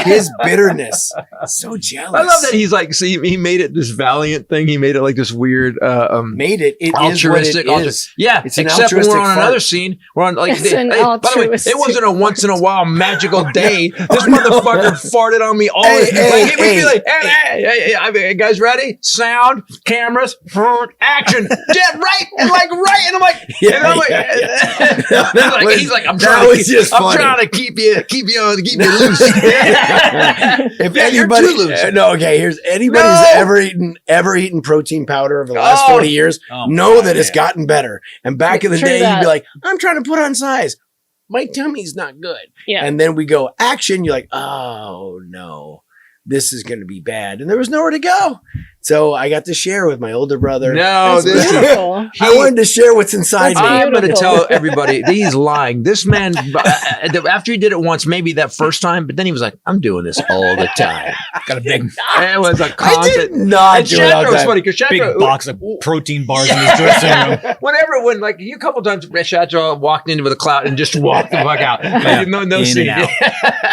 His bitterness. So jealous. I love that he's like, see, he made it this valiant thing. He made it like this weird, made it. It is what altruistic. it is. Yeah, It's an except when we're altruistic on fart. another scene, we're on like. It's an by the way, altruistic- it wasn't a once in a while magical day. This motherfucker farted on me all. Hey, like, hey, we'd be hey, like, hey, I mean, guys, ready? Sound, cameras, action. Yeah, right, and I'm like, Yeah, and I'm like, yeah, yeah. he's like, I'm that trying was just I'm funny. trying to keep you loose. If Yeah, you're anybody, too loose. no, okay. Here's anybody who's ever eaten protein powder over the last Oh. 40 years. Oh, know God, that it's yeah. gotten better. And back in the True day, you'd that. be like, I'm trying to put on size. My tummy's not good. Yeah. And then we go action. You're like, oh no, this is going to be bad. And there was nowhere to go. So I got to share with my older brother. No, That's this is. beautiful. I wanted to share what's inside That's me. I'm going to beautiful. tell everybody that he's lying. This man, after he did it once, maybe that first time, but then he was like, "I'm doing this all the time." Got a big It was a I constant. did not And do it all Shatraw the was time. funny because big Shatraw, box of protein bars in his dressing room. when like a couple times, Shatraw walked into the cloud and just walked the fuck out. Yeah. No In and scene. out.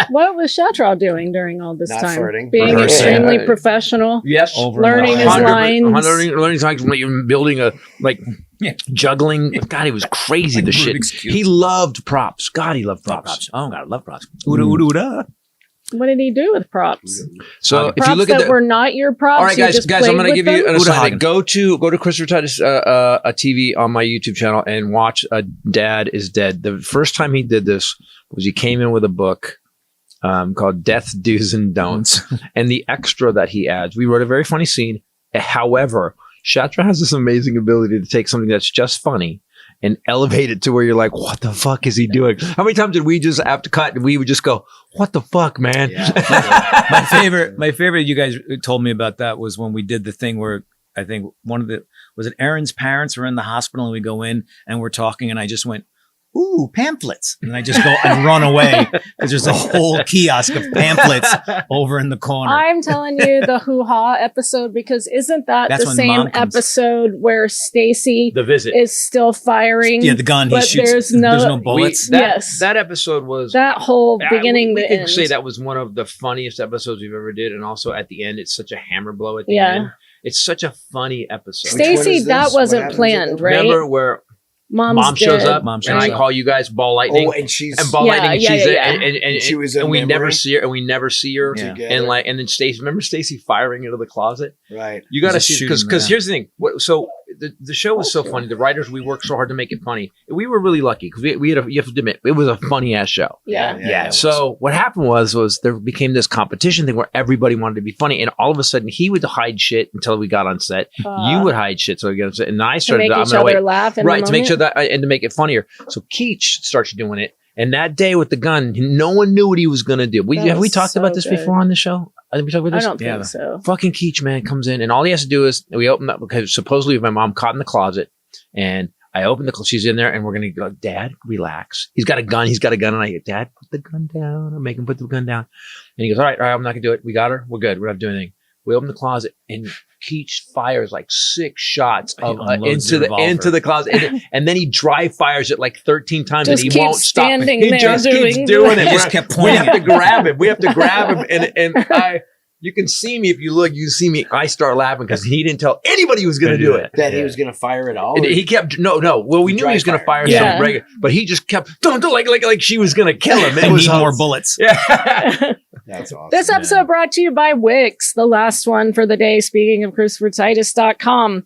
What was Shatraw doing during all this Not time? farting. Being Rehearsing. extremely Yeah. professional. Yes, Over Learning and his over. lines. learning times when you're building a Yeah. juggling. God, he was crazy. Like The shit. Rubik's Cube. He loved props. God, he loved Love props. props. Oh God, I love props. Ooda, ooda, ooda. What did he do with props? So if Props you look that at the, were not your props. all right, you guys, just I'm played going to with give you them? an Uda assignment. Hagen. Go to Christopher Titus a TV on my YouTube channel and watch Dad is Dead. The first time he did this was he came in with a book called Death, Do's, and Don'ts. And the extra that he adds, we wrote a very funny scene. However, Shatraw has this amazing ability to take something that's just funny and elevate it to where you're like, what the fuck is he doing? How many times did we just have to cut and we would just go, what the fuck, man? My favorite you guys told me about that was when we did the thing where I think was it Aaron's parents were in the hospital and we go in and we're talking and I just went, ooh, pamphlets. And I just go and run away because there's a whole kiosk of pamphlets over in the corner. I'm telling you the hoo-ha episode, because isn't that That's the when same Mom comes. episode where Stacy The visit. is still firing? Yeah, the gun he but shoots. there's There's no no bullets. Yes. That episode was that whole beginning we to can end. say that was one of the funniest episodes we've ever did, and also at the end, it's such a hammer blow at the Yeah. end. It's such a funny episode. Which one Stacy, is that this? What wasn't happens planned, at the- right? Remember where Mom's Mom shows dead. up, Mom and shows I up. call you guys ball lightning, Oh, and she's and ball Yeah, lightning, and yeah, she's yeah, there, yeah. and She was in and we never memory? see her, and we never see her, Yeah. Together. and then Stacy, remember Stacy firing into the closet? right. You got to Just see shooting because them. here's the thing. So the show was so funny. The writers, we worked so hard to make it funny. We were really lucky because we had you have to admit it was a funny ass show. Yeah. Yeah. So what happened was there became this competition thing where everybody wanted to be funny, and all of a sudden he would hide shit until we got on set. You would hide shit so we got on set, and I to started. make I'm each gonna other wait. laugh in Right, the to make sure moment. that and to make it funnier. So Keach starts doing it, and that day with the gun, no one knew what he was going to do. That Have we was talked so about this good. before on the show? I think we talked about I this. don't Yeah. think so. Fucking Keach, man, comes in, and all he has to do is we open up because supposedly my mom caught in the closet, and I open the closet. She's in there, and we're gonna go. Dad, relax. He's got a gun. And I go, Dad, put the gun down. I make him put the gun down, and he goes, all right, I'm not gonna do it. We got her. We're good. We're not doing anything. We open the closet, and Keach fires like 6 shots He of, unloads the revolver. into the closet, and then he dry fires it like 13 times, Just and he won't keeps stop. standing He there just doing keeps doing it. He just kept We pointing have it. to grab him. We have to grab him, and you can see me if you look. You see me. I start laughing because he didn't tell anybody he was going to do it. That he was going to fire it all. And he kept no. Well, we knew he was going to fire Yeah. something regular, but he just kept don't like she was going to kill him. I need more bullets. Yeah. That's awesome. This episode brought to you by Wix, the last one for the day. Speaking of ChristopherTitus.com.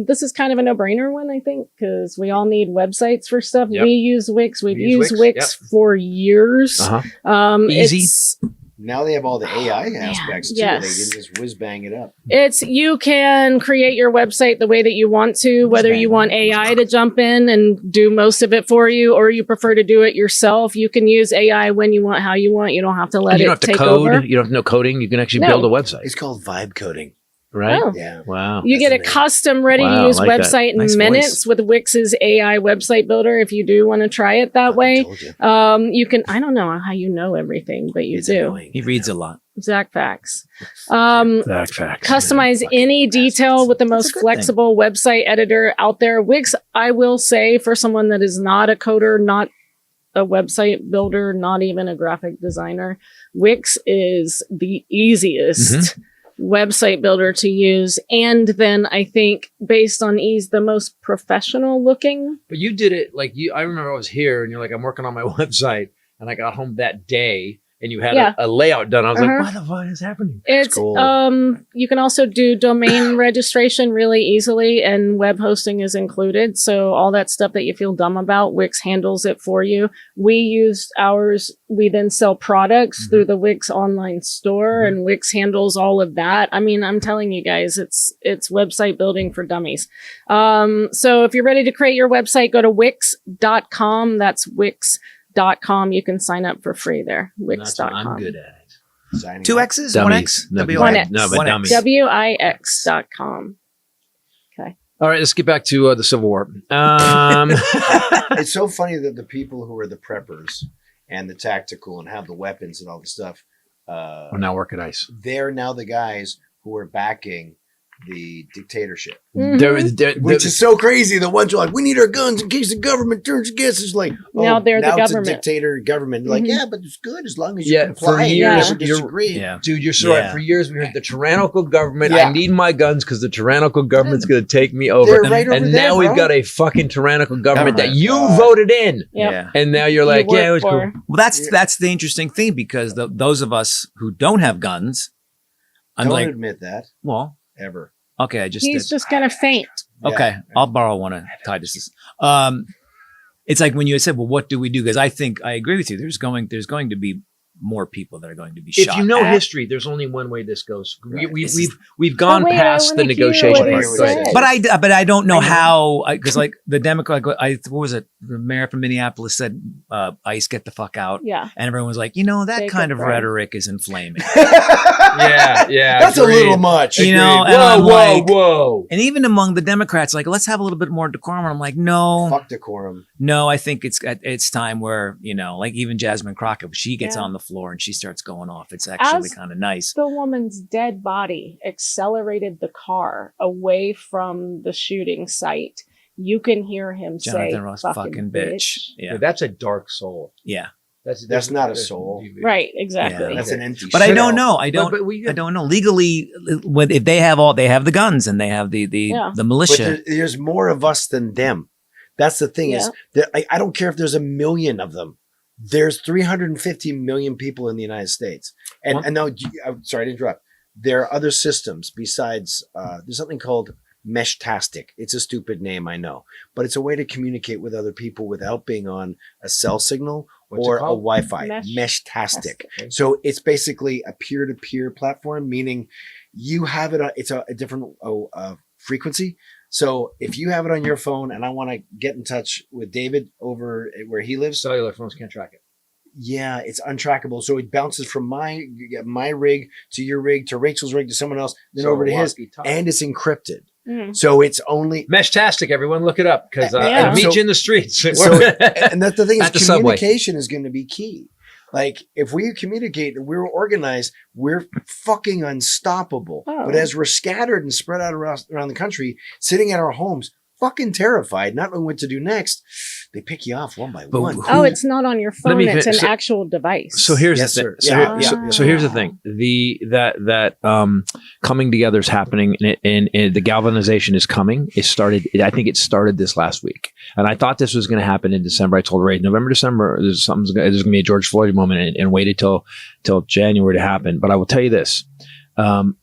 This is kind of a no-brainer one, I think, because we all need websites for stuff. Yep. We use Wix. We've We use used Wix, Wix for years. Easy. It's Now they have all the AI aspects too. yes. They can just whiz bang it up. You can create your website the way that you want to, whether you want AI to jump in and do most of it for you, or you prefer to do it yourself. You can use AI when you want, how you want. You don't have to let You it don't have to take code. over. You don't have to know coding. You can actually No. build a website, It's called vibe coding. right? Oh. Yeah. Wow. You That's get a amazing. custom ready Wow, to use I like that. website in Nice minutes with Wix's AI website builder if you do want to try it that I way. told you. You can, I don't know how you know everything, but you It's do. annoying. He reads a lot. Zack facts. That's facts. Customize any detail with the most a good flexible website editor out there. Wix, I will say, for someone that is not a coder, not a website builder, not even a graphic designer, Wix is the easiest website builder to use. And then I think, based on ease, the most professional looking. But you did it like you. I remember I was here, and you're like, I'm working on my website, and I got home that day, and you had Yeah. a layout done. I was Uh-huh. like, what the fuck is happening? It's cool. you can also do domain registration really easily, and web hosting is included. So all that stuff that you feel dumb about, Wix handles it for you. We used ours. We then sell products through the Wix online store, and Wix handles all of that. I mean, I'm telling you guys, it's website building for dummies. So if you're ready to create your website, go to Wix.com. That's Wix.com. You can sign up for free there. That's what Wix.com. I'm good at it. Signing 2 up. X's? Dummies. 1 X? No, One X. No, but One dummies. X. Wix.com. All right, let's get back to the Civil War. It's so funny that the people who are the preppers and the tactical and have the weapons and all the stuff, We're now working ice. they're now the guys who are backing the dictatorship. Mhm. Which is so crazy. The ones who are like, we need our guns in case the government turns against us. Like, Now they're the it's government. a dictator government. Like, Mhm. yeah, but it's good as long as you Yeah, comply. for and years, never disagree. Yeah. Dude, you're so right. Yeah. For years, we heard the tyrannical government. Yeah. I need my guns because the tyrannical government's going to take me over. They're right over and there, now we've bro. got a fucking tyrannical government that Government. you God. voted in. Yep. Yeah. And now you're like, You yeah, it work was cool. for. Well, that's the interesting thing, because those of us who don't have guns, I'm Don't like, admit that well, ever. okay, I just He's did. just gonna faint. Okay, Yeah. I'll borrow one of Titus's. It's like when you said, "Well, what do we do?" Because I think I agree with you. There's going to be more people that are going to be If shot. you know at. history, there's only one way this goes. Right. We've gone wait, I past the wanna hear negotiation what he part. Go ahead. said. But I don't know how, because like the Democrat, what was it? The mayor from Minneapolis said, "ICE, get the fuck out." Yeah. And everyone was like, you know, that Take kind it, of bro. rhetoric is inflaming. Yeah. That's a agreed. little much. You know, and Whoa, I'm whoa, like, whoa. and even among the Democrats, like, let's have a little bit more decorum. And I'm like, no, Fuck decorum. no, I think it's time where, you know, like even Jasmine Crockett, she gets Yeah. on the floor and she starts going off. It's actually As kind of nice. The woman's dead body accelerated the car away from the shooting site. You can hear him say, Jonathan Ross, fucking bitch. Yeah. That's a dark soul. Yeah. That's not a soul. Right, exactly. Yeah. That's an empty. But I shell. don't know. I But don't know. Legally, if they have the guns and they have the Yeah. But militia. there's more of us than them. That's the thing is that I don't care if there's a million of them. There's 350 million people in the United States. And now, I'm sorry to interrupt. There are other systems besides, there's something called Meshtastic. It's a stupid name, I know, but it's a way to communicate with other people without being on a cell signal What's or it a called? Wi-Fi. Mesh- Meshtastic. So it's basically a peer-to-peer platform, meaning you have it on, it's a different frequency. So if you have it on your phone and I want to get in touch with David over where he lives, Cellular phones can't track it. yeah, it's untrackable. So it bounces from my rig to your rig to Rachel's rig to someone else, then over to his, and it's encrypted. Mm. So it's only Meshtastic, everyone, look it up because Yeah. I'll meet So- you in the streets. so, and that's the thing is At the subway. communication is going to be key. Like if we communicate and we're organized, we're fucking unstoppable. Oh. But as we're scattered and spread out around the country, sitting at our homes, fucking terrified, not knowing what to do next, they pick you off one by But one. who- Oh, it's not on your phone. me It's fin- an so- actual device. So here's Yes, the sir. thing. Yeah. So here's the thing. That coming together is happening, and the galvanization is coming. I think it started this last week, and I thought this was going to happen in December. I told Ray, November, December, there's going to be a George Floyd moment, and waited till January to happen. But I will tell you this: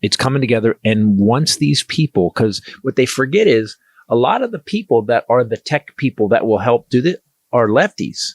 it's coming together, and once these people, because what they forget is a lot of the people that are the tech people that will help do this are lefties.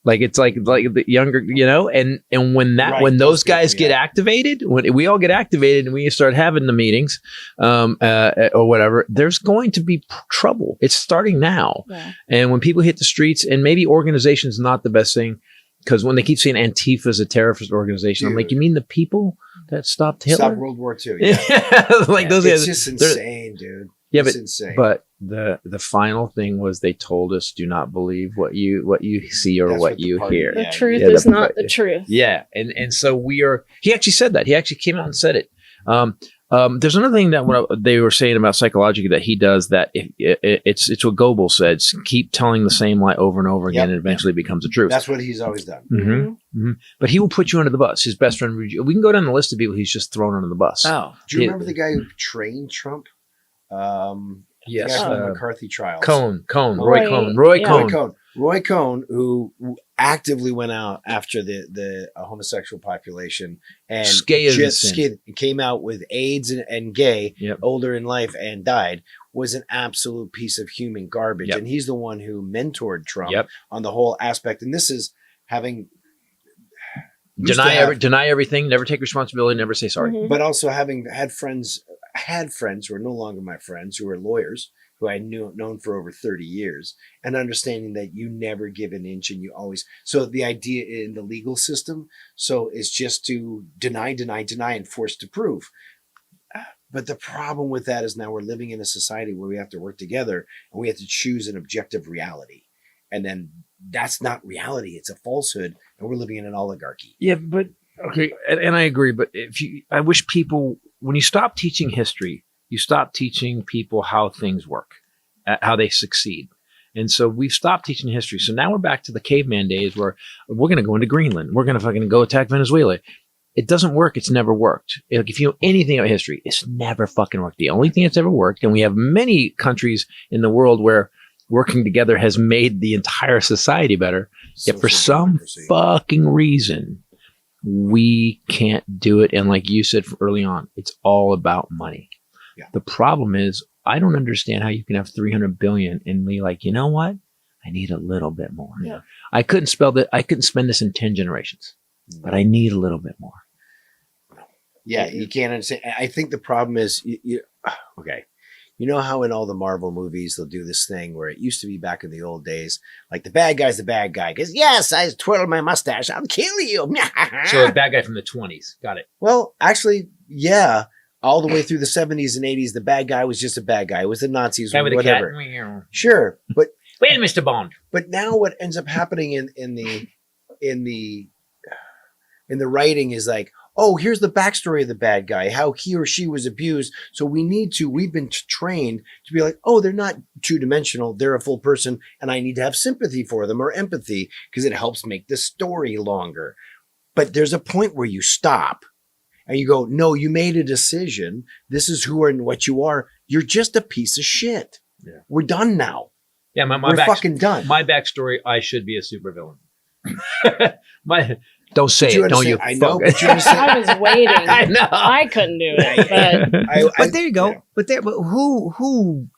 Like it's like the younger, you know, and when Right, those those guys people, get activated, when we all get activated and we start having the meetings, or whatever, there's going to be trouble. It's starting now. Yeah. And when people hit the streets, and maybe organization is not the best thing, because when they keep saying Antifa is a terrorist organization, I'm like, you mean the people that stopped Hitler? Stop World War II. Yeah. Like those It's guys. just they're- insane, dude. Yeah, It's insane. but the final thing was they told us, do not believe what you see or That's what what the you party- hear. The Yeah, truth yeah, is the- not the truth. Yeah, and so we are. He actually said that. He actually came out and said it. There's another thing that they were saying about psychologically that he does that it's what Goebbels said: keep telling the same lie over and over again, Yep. and eventually it becomes the truth. That's what he's always done. But he will put you under the bus. His best friend. We can go down the list of people he's just thrown under the bus. Oh, Do you remember the guy who trained Trump? Yes, the guy from the McCarthy trials. Roy Roy- Cohn. yeah. Roy Cohn, who actively went out after the homosexual population and Gay is the sin. came out with AIDS and gay, Yep. older in life, and died, was an absolute piece of human garbage. Yep. And he's the one who mentored Trump Yep. on the whole aspect. And this is having used to have- Deny everything. Never take responsibility. Never say sorry. Mhm. but also having had friends who are no longer my friends, who are lawyers, who I known for over 30 years, and understanding that you never give an inch and you always, so the idea in the legal system, so is just to deny, and force to prove. But the problem with that is now we're living in a society where we have to work together and we have to choose an objective reality. And then that's not reality. It's a falsehood. And we're living in an oligarchy. Yeah, but okay, and I agree. But I wish people, when you stop teaching history, you stop teaching people how things work, how they succeed. And so we've stopped teaching history. So now we're back to the caveman days where we're going to go into Greenland. We're going to fucking go attack Venezuela. It doesn't work. It's never worked. Like if you know anything about history, it's never fucking worked. The only thing that's ever worked, and we have many countries in the world where working together has made the entire society better. Yet for Social some democracy. fucking reason, we can't do it. And like you said early on, it's all about money. Yeah. The problem is, I don't understand how you can have 300 billion and be like, you know what? I need a little bit more. Yeah. I couldn't spend this in 10 generations. but I need a little bit more. Yeah, you can't understand. I think the problem is, okay. You know how in all the Marvel movies, they'll do this thing where it used to be back in the old days, like the bad guy's the bad guy. Because, yes, I twirl my mustache. I'll kill you. So a bad guy from the 20s. Got it. Well, actually, yeah. All the way through the 70s and 80s, the bad guy was just a bad guy. It was the Nazis or whatever. Sure. But wait, Mr. Bond. But now what ends up happening in the writing is like, oh, here's the backstory of the bad guy, how he or she was abused. So we've been trained to be like, oh, they're not two-dimensional. They're a full person. And I need to have sympathy for them or empathy because it helps make the story longer. But there's a point where you stop and you go, no, you made a decision. This is who and what you are. You're just a piece of shit. Yeah. We're done now. Yeah, we're fucking done. My backstory, I should be a supervillain. Don't say it, don't you? I know, but you understand. I was waiting. I know. I couldn't do it. But there you go. Yeah. But who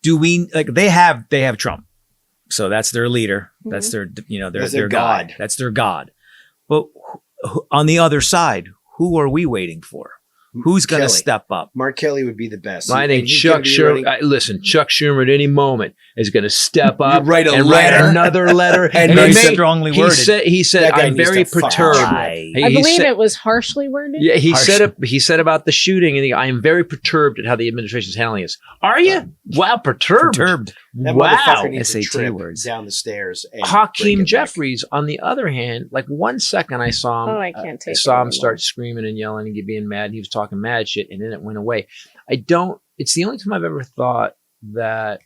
do we like? They have Trump, so that's their leader. That's their their god. That's their god. But on the other side, who are we waiting for? Who's going to step up? Mark Kelly would be the best. I think Chuck Schumer. Listen, Chuck Schumer at any moment is going to step up write and write another letter. and very strongly worded. He said I'm very perturbed. I believe it was harshly worded. Yeah, he said about the shooting, and I'm very perturbed at how the administration is handling this. Are you? Wow, perturbed. That wow. SAT words down the stairs. Hakeem Jeffries, on the other hand, like 1 second I saw him. I can't take I saw him start screaming and yelling and being mad. And he was talking mad shit, and then it went away. It's the only time I've ever thought that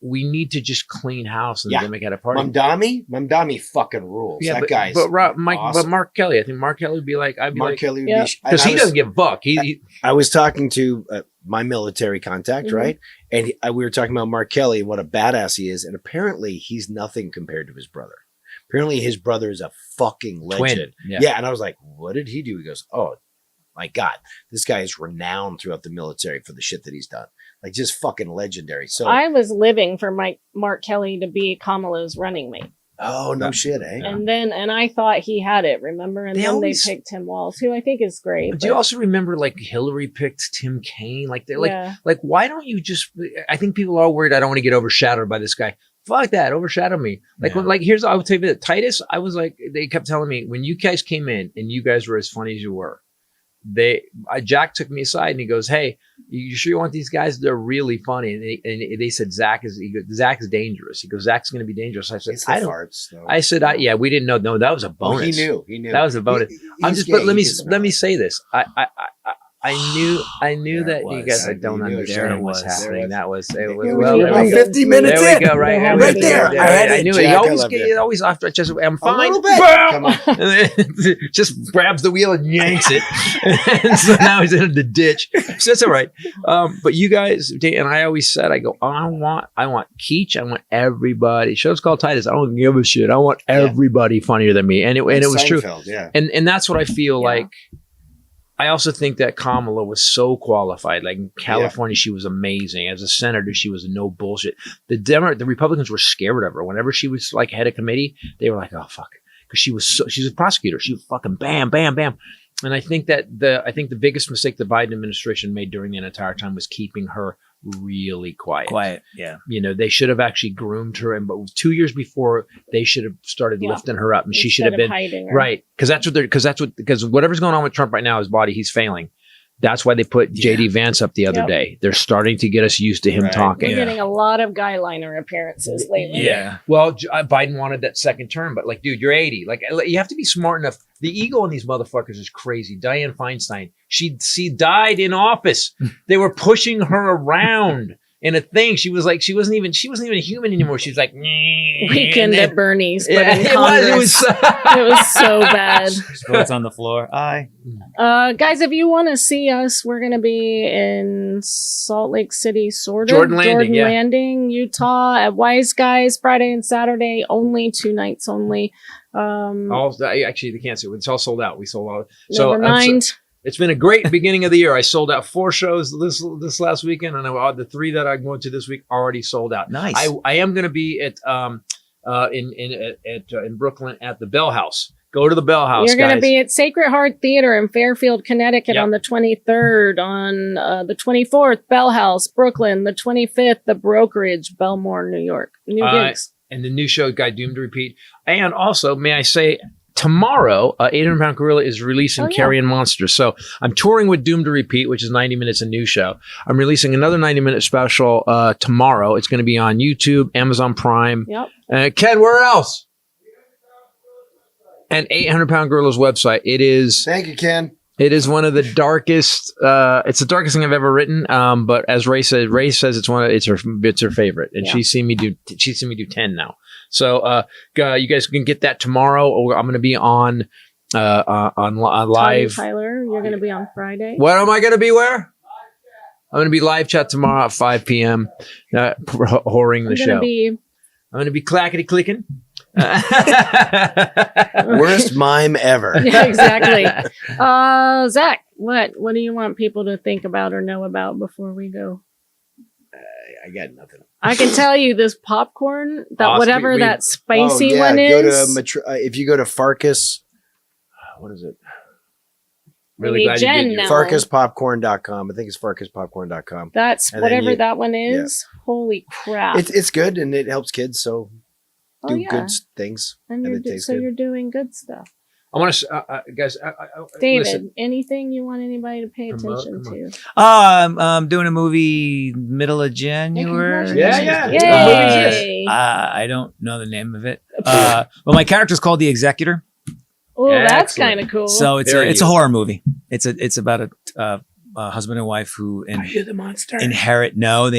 we need to just clean house and then make it a party. Mamdani fucking rules. Yeah, that guy's awesome. But Mark Kelly, I think Mark Kelly would be like, Kelly would be, because he doesn't give a fuck. I was talking to my military contact, right? And we were talking about Mark Kelly and what a badass he is. And apparently he's nothing compared to his brother. Apparently his brother is a fucking legend. Twin. Yeah. And I was like, what did he do? He goes, oh my God, this guy is renowned throughout the military for the shit that he's done. Like just fucking legendary. So I was living for Mark Kelly to be Kamala's running mate. Oh, no shit, eh? And I thought he had it, remember? And they picked Tim Walz, who I think is great. Do you also remember like Hillary picked Tim Kaine? Like why don't you just, I think people are worried I don't want to get overshadowed by this guy. Fuck that, overshadow me. Like, I will tell you that Titus, I was like, they kept telling me when you guys came in and you guys were as funny as you were, Jack took me aside and he goes, hey, you sure you want these guys? They're really funny. And they said, Zack is dangerous. He goes, Zack's going to be dangerous. I said, it's the farts, though. I said, yeah, we didn't know. No, that was a bonus. He knew. That was a bonus. But let me say this. I knew that you guys don't understand what's happening. That was it. Was well, 50 minutes there in. We go, right there. I knew it. He always after just I'm fine. A little bit. Come on. And then just grabs the wheel and yanks it. And so now he's in the ditch. So it's all right. But you guys, and I always said, I go, I want Keach. I want everybody. Show's called Titus. I don't give a shit. I want everybody funnier than me. And it was true. Yeah. And that's what I feel like. I also think that Kamala was so qualified. Like in California, she was amazing. As a senator, she was no bullshit. The Republicans were scared of her. Whenever she was like head of committee, they were like, "Oh fuck," because she's a prosecutor. She was fucking bam, bam, bam. And I think the biggest mistake the Biden administration made during the entire time was keeping her really quiet. Yeah. They should have actually groomed her, but 2 years before they should have started lifting her up, and she should have been hiding her. Right. Because whatever's going on with Trump right now, his body, he's failing. That's why they put JD Vance up the other day. They're starting to get us used to him talking. We're getting a lot of guy liner appearances lately. Yeah. Well, Biden wanted that second term, but like, dude, you're 80. Like, you have to be smart enough. The ego in these motherfuckers is crazy. Dianne Feinstein, she died in office. They were pushing her around in a thing. She wasn't even a human anymore. She was like, Weekend at Bernie's. But it was so bad. Votes on the floor. Guys, if you want to see us, we're going to be in Salt Lake City, Jordan Landing, Utah, at Wise Guys, Friday and Saturday only, 2 nights only. Actually, they can't see it. It's all sold out. We sold out. Never mind. It's been a great beginning of the year. I sold out 4 shows this last weekend, and the 3 that I'm going to this week already sold out. Nice. I am going to be at in Brooklyn at the Bell House. Go to the Bell House, You're going to guys. be at Sacred Heart Theater in Fairfield, Connecticut Yep. on the 23rd, on the 24th, Bell House, Brooklyn, the 25th, the Brokerage, Belmore, New York. New gigs. And the new show, Guy Doomed to Repeat. And also, may I say, tomorrow, 800 Pound Gorilla is releasing Carrion Monsters. So I'm touring with Doomed to Repeat, which is 90 minutes, a new show. I'm releasing another 90-minute special tomorrow. It's going to be on YouTube, Amazon Prime. Yep. Ken, where else? And 800 Pound Gorilla's website. It is. Thank you, Ken. It is one of the darkest. It's the darkest thing I've ever written. But as Ray says it's her favorite, and she's seen me do 10 now. So you guys can get that tomorrow. Or I'm going to be on live. Tyler, you're going to be on Friday. What am I going to be? Where? I'm going to be live chat tomorrow at 5 p.m. Whoring the show. I'm going to be clackety clicking. Worst mime ever. Yeah, exactly. Zach, what do you want people to think about or know about before we go? I got nothing. I can tell you this popcorn, that Awesome. that spicy one go is. to if you go to Farkas, What is it? Really glad Jen you did. FarkasPopcorn.com. I think it's FarkasPopcorn.com. That's And whatever that one is. Holy crap. It's good and it helps kids. So do yeah. good things. And it tastes so good. you're doing good stuff. I want to, guys. David, listen. anything you want anybody to pay attention to? I'm doing a movie middle of January. Yeah. Yay! I don't know the name of it. But my character's called The Executor. Oh, that's Excellent. kind of cool. So it's a horror movie. It's about a husband and wife who the monster. they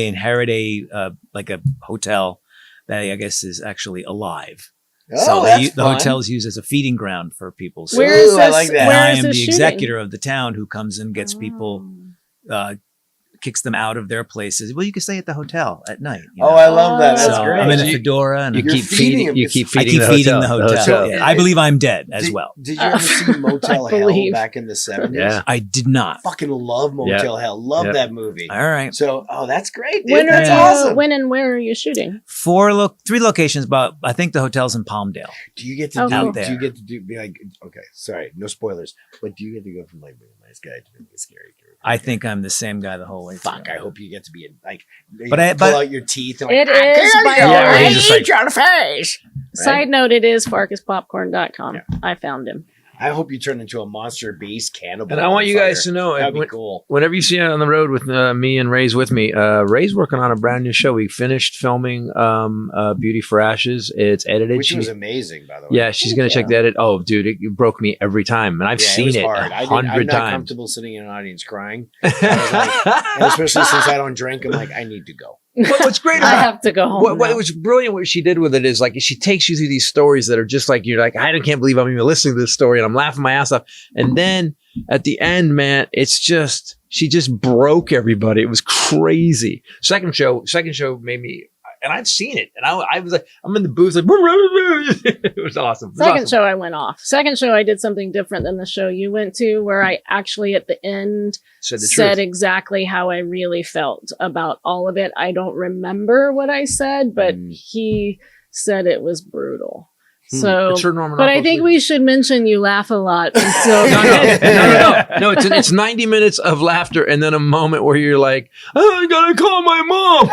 inherit a like a hotel that I guess is actually alive. So the hotel is used as a feeding ground for people. So Where is this? I like that. Where I is am the this shooting? executor of the town who comes and gets people, kicks them out of their places. Well, you can stay at the hotel at night. you know? I love that. That's So great. I'm in a fedora and You You're keep feeding feeding. him. You keep I feeding. keep the feeding hotel. the hotel. Yeah. I believe I'm dead as well. Did you ever see Motel Hell believe. back in the 70s? Yeah. I did not. Fucking love Motel Hell. Love that movie. All right. So, that's great, dude. When That's are you, awesome. when and where are you shooting? 3 locations, but I think the hotel's in Palmdale. Do you get to do? cool. Do you get to do? Be like, okay, sorry, no spoilers. But do you get to go from like being a nice guy to being a scary character? I think I'm the same guy the whole way. Fuck. through. I hope you get to be like. But pull out your teeth. And It like, is by go. the way. I eat you on the face. Side note, it is FarkasPopcorn.com. Yeah. I found him. I hope you turn into a monster beast cannibal. And I want you guys to know, That'd be cool. whenever you see it on the road with me and Ray's with me, Ray's working on a brand new show. We finished filming Beauty for Ashes. It's edited. Which was amazing, by the way. Yeah, she's going to check the edit. Oh, dude, it broke me every time. And I've seen was it hard. 100 I'm not times. comfortable sitting in an audience crying. I was like, and especially since I don't drink, I'm like, I need to go. But what's great I about have to go home. what now. was brilliant what she did with it is like she takes you through these stories that are just like you're like I can't believe I'm even listening to this story and I'm laughing my ass off, and then at the end, man, it's just she just broke everybody. It was crazy. Second show made me, and I'd seen it, and I was like, I'm in the booth like it was awesome. It was Second awesome. show I went off. Second show I did something different than the show you went to, where I actually at the end said the said truth. exactly how I really felt about all of it. I don't remember what I said, but he said it was brutal. So, It's her Norman but I Rockwell's think lead. we should mention you laugh a lot. And so No. It's 90 minutes of laughter and then a moment where you're like, oh, I gotta call my mom.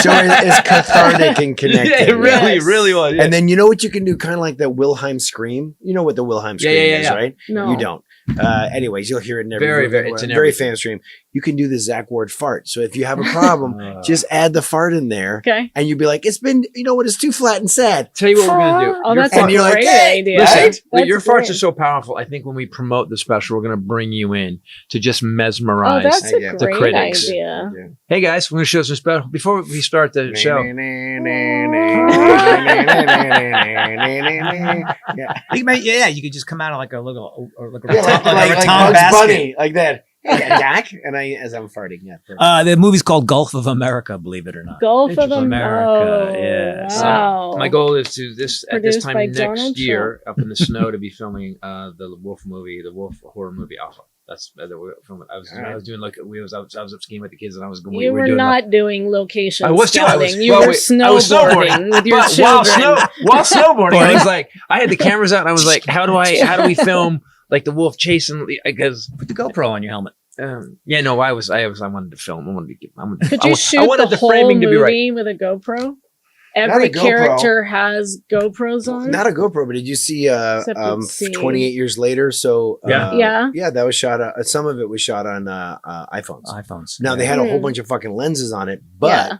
So it's cathartic and connected. Yeah, it really, Yes. really was. Yeah. And then you know what you can do, kind of like the Wilhelm scream. You know what the Wilhelm scream is, right? No. You don't. Anyways, you'll hear it in every Very, movie. very- it's in very everything. famous scream. You can do the Zack Ward fart. So if you have a problem, just add the fart in there, Okay. and you'd be like, "It's been, you know what? It's too flat and sad." Tell you what we're gonna do. Oh, Your that's fart- a you're like, great hey, idea. Listen, That's your great. farts are so powerful. I think when we promote the special, we're going to bring you in to just Oh, mesmerize. that's a the great critics. idea. Hey guys, we're going to show some special before we start the show. Yeah. You could just come out of like a little, or like a, Yeah, rattan- like a rattan Bugs basket. Bunny, like that. Yeah, Jack, and as I'm farting, yeah. perfect. The movie's called Gulf of America, believe it or not. Gulf of America, Oh, yeah. So, Wow. My goal is to at this Produced time by next Donald year up in the snow to be filming the Wolf horror movie Alpha. That's I was doing like I was up skiing with the kids and I was going. You were doing not doing location. I was too. I was, you well, were I was snowboarding with your children. While snowboarding, I was like, I had the cameras out and I was like, how do we film like the wolf chasing? Because Put the GoPro on your helmet. I wanted to film. Could you shoot the whole movie with a GoPro? Every character has GoPros on. Not a GoPro, but did you see 28 years later? So yeah, that was shot. Some of it was shot on iPhones. Now they had a whole bunch of fucking lenses on it, but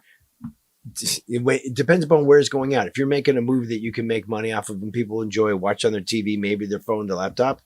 it depends upon where it's going out. If you're making a movie that you can make money off of and people enjoy, watch on their TV, maybe their phone, their laptop.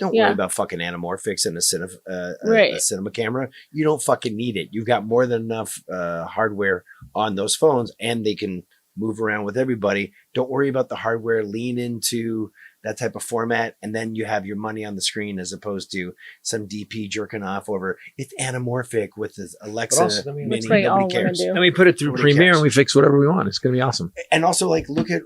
Don't worry about fucking anamorphics and a cinema camera. You don't fucking need it. You've got more than enough hardware on those phones, and they can move around with everybody. Don't worry about the hardware. Lean into that type of format, and then you have your money on the screen as opposed to some DP jerking off over it's anamorphic with this Alexa. Also, Which they all want to do. And we put it through Premiere and we fix whatever we want. It's going to be awesome. And also, like, look at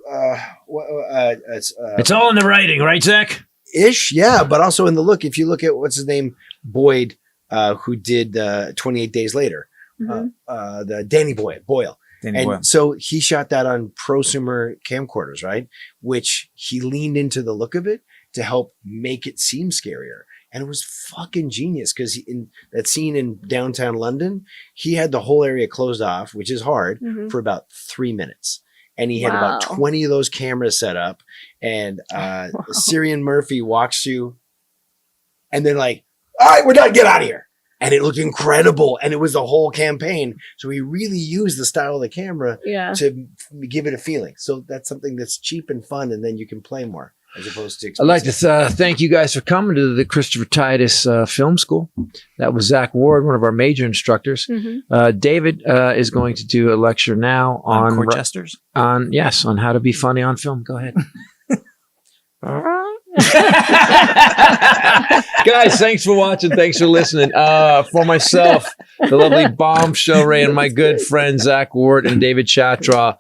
it's all in the writing, right, Zach? Ish, yeah. But also in the look, if you look at what's his name, Boyd, who did 28 Days Later, the Danny Boyle. So he shot that on prosumer camcorders, right? Which he leaned into the look of it to help make it seem scarier. And it was fucking genius because in that scene in downtown London, he had the whole area closed off, which is hard, for about 3 minutes. And he had about 20 of those cameras set up. And Cillian Murphy walks through and then like, all right, we're done. Get out of here. And it looked incredible. And it was the whole campaign. So he really used the style of the camera to give it a feeling. So that's something that's cheap and fun. And then you can play more as opposed to expensive. I'd like to thank you guys for coming to the Christopher Titus Film School. That was Zack Ward, one of our major instructors. David is going to do a lecture now on Corchesters? On how to be funny on film. Go ahead. Guys, thanks for watching. Thanks for listening. For myself, the lovely Bombshell Ray, and my good friend Zack Ward and David Shatraw.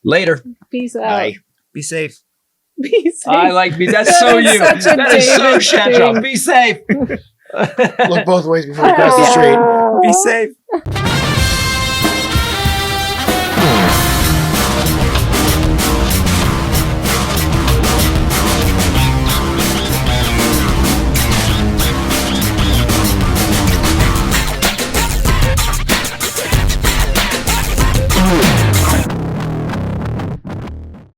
Later. Peace out. Bye. Be safe. Be safe. I like me. That's so you. That is so Shatraw. Be safe. Look both ways before you cross the street. Be safe.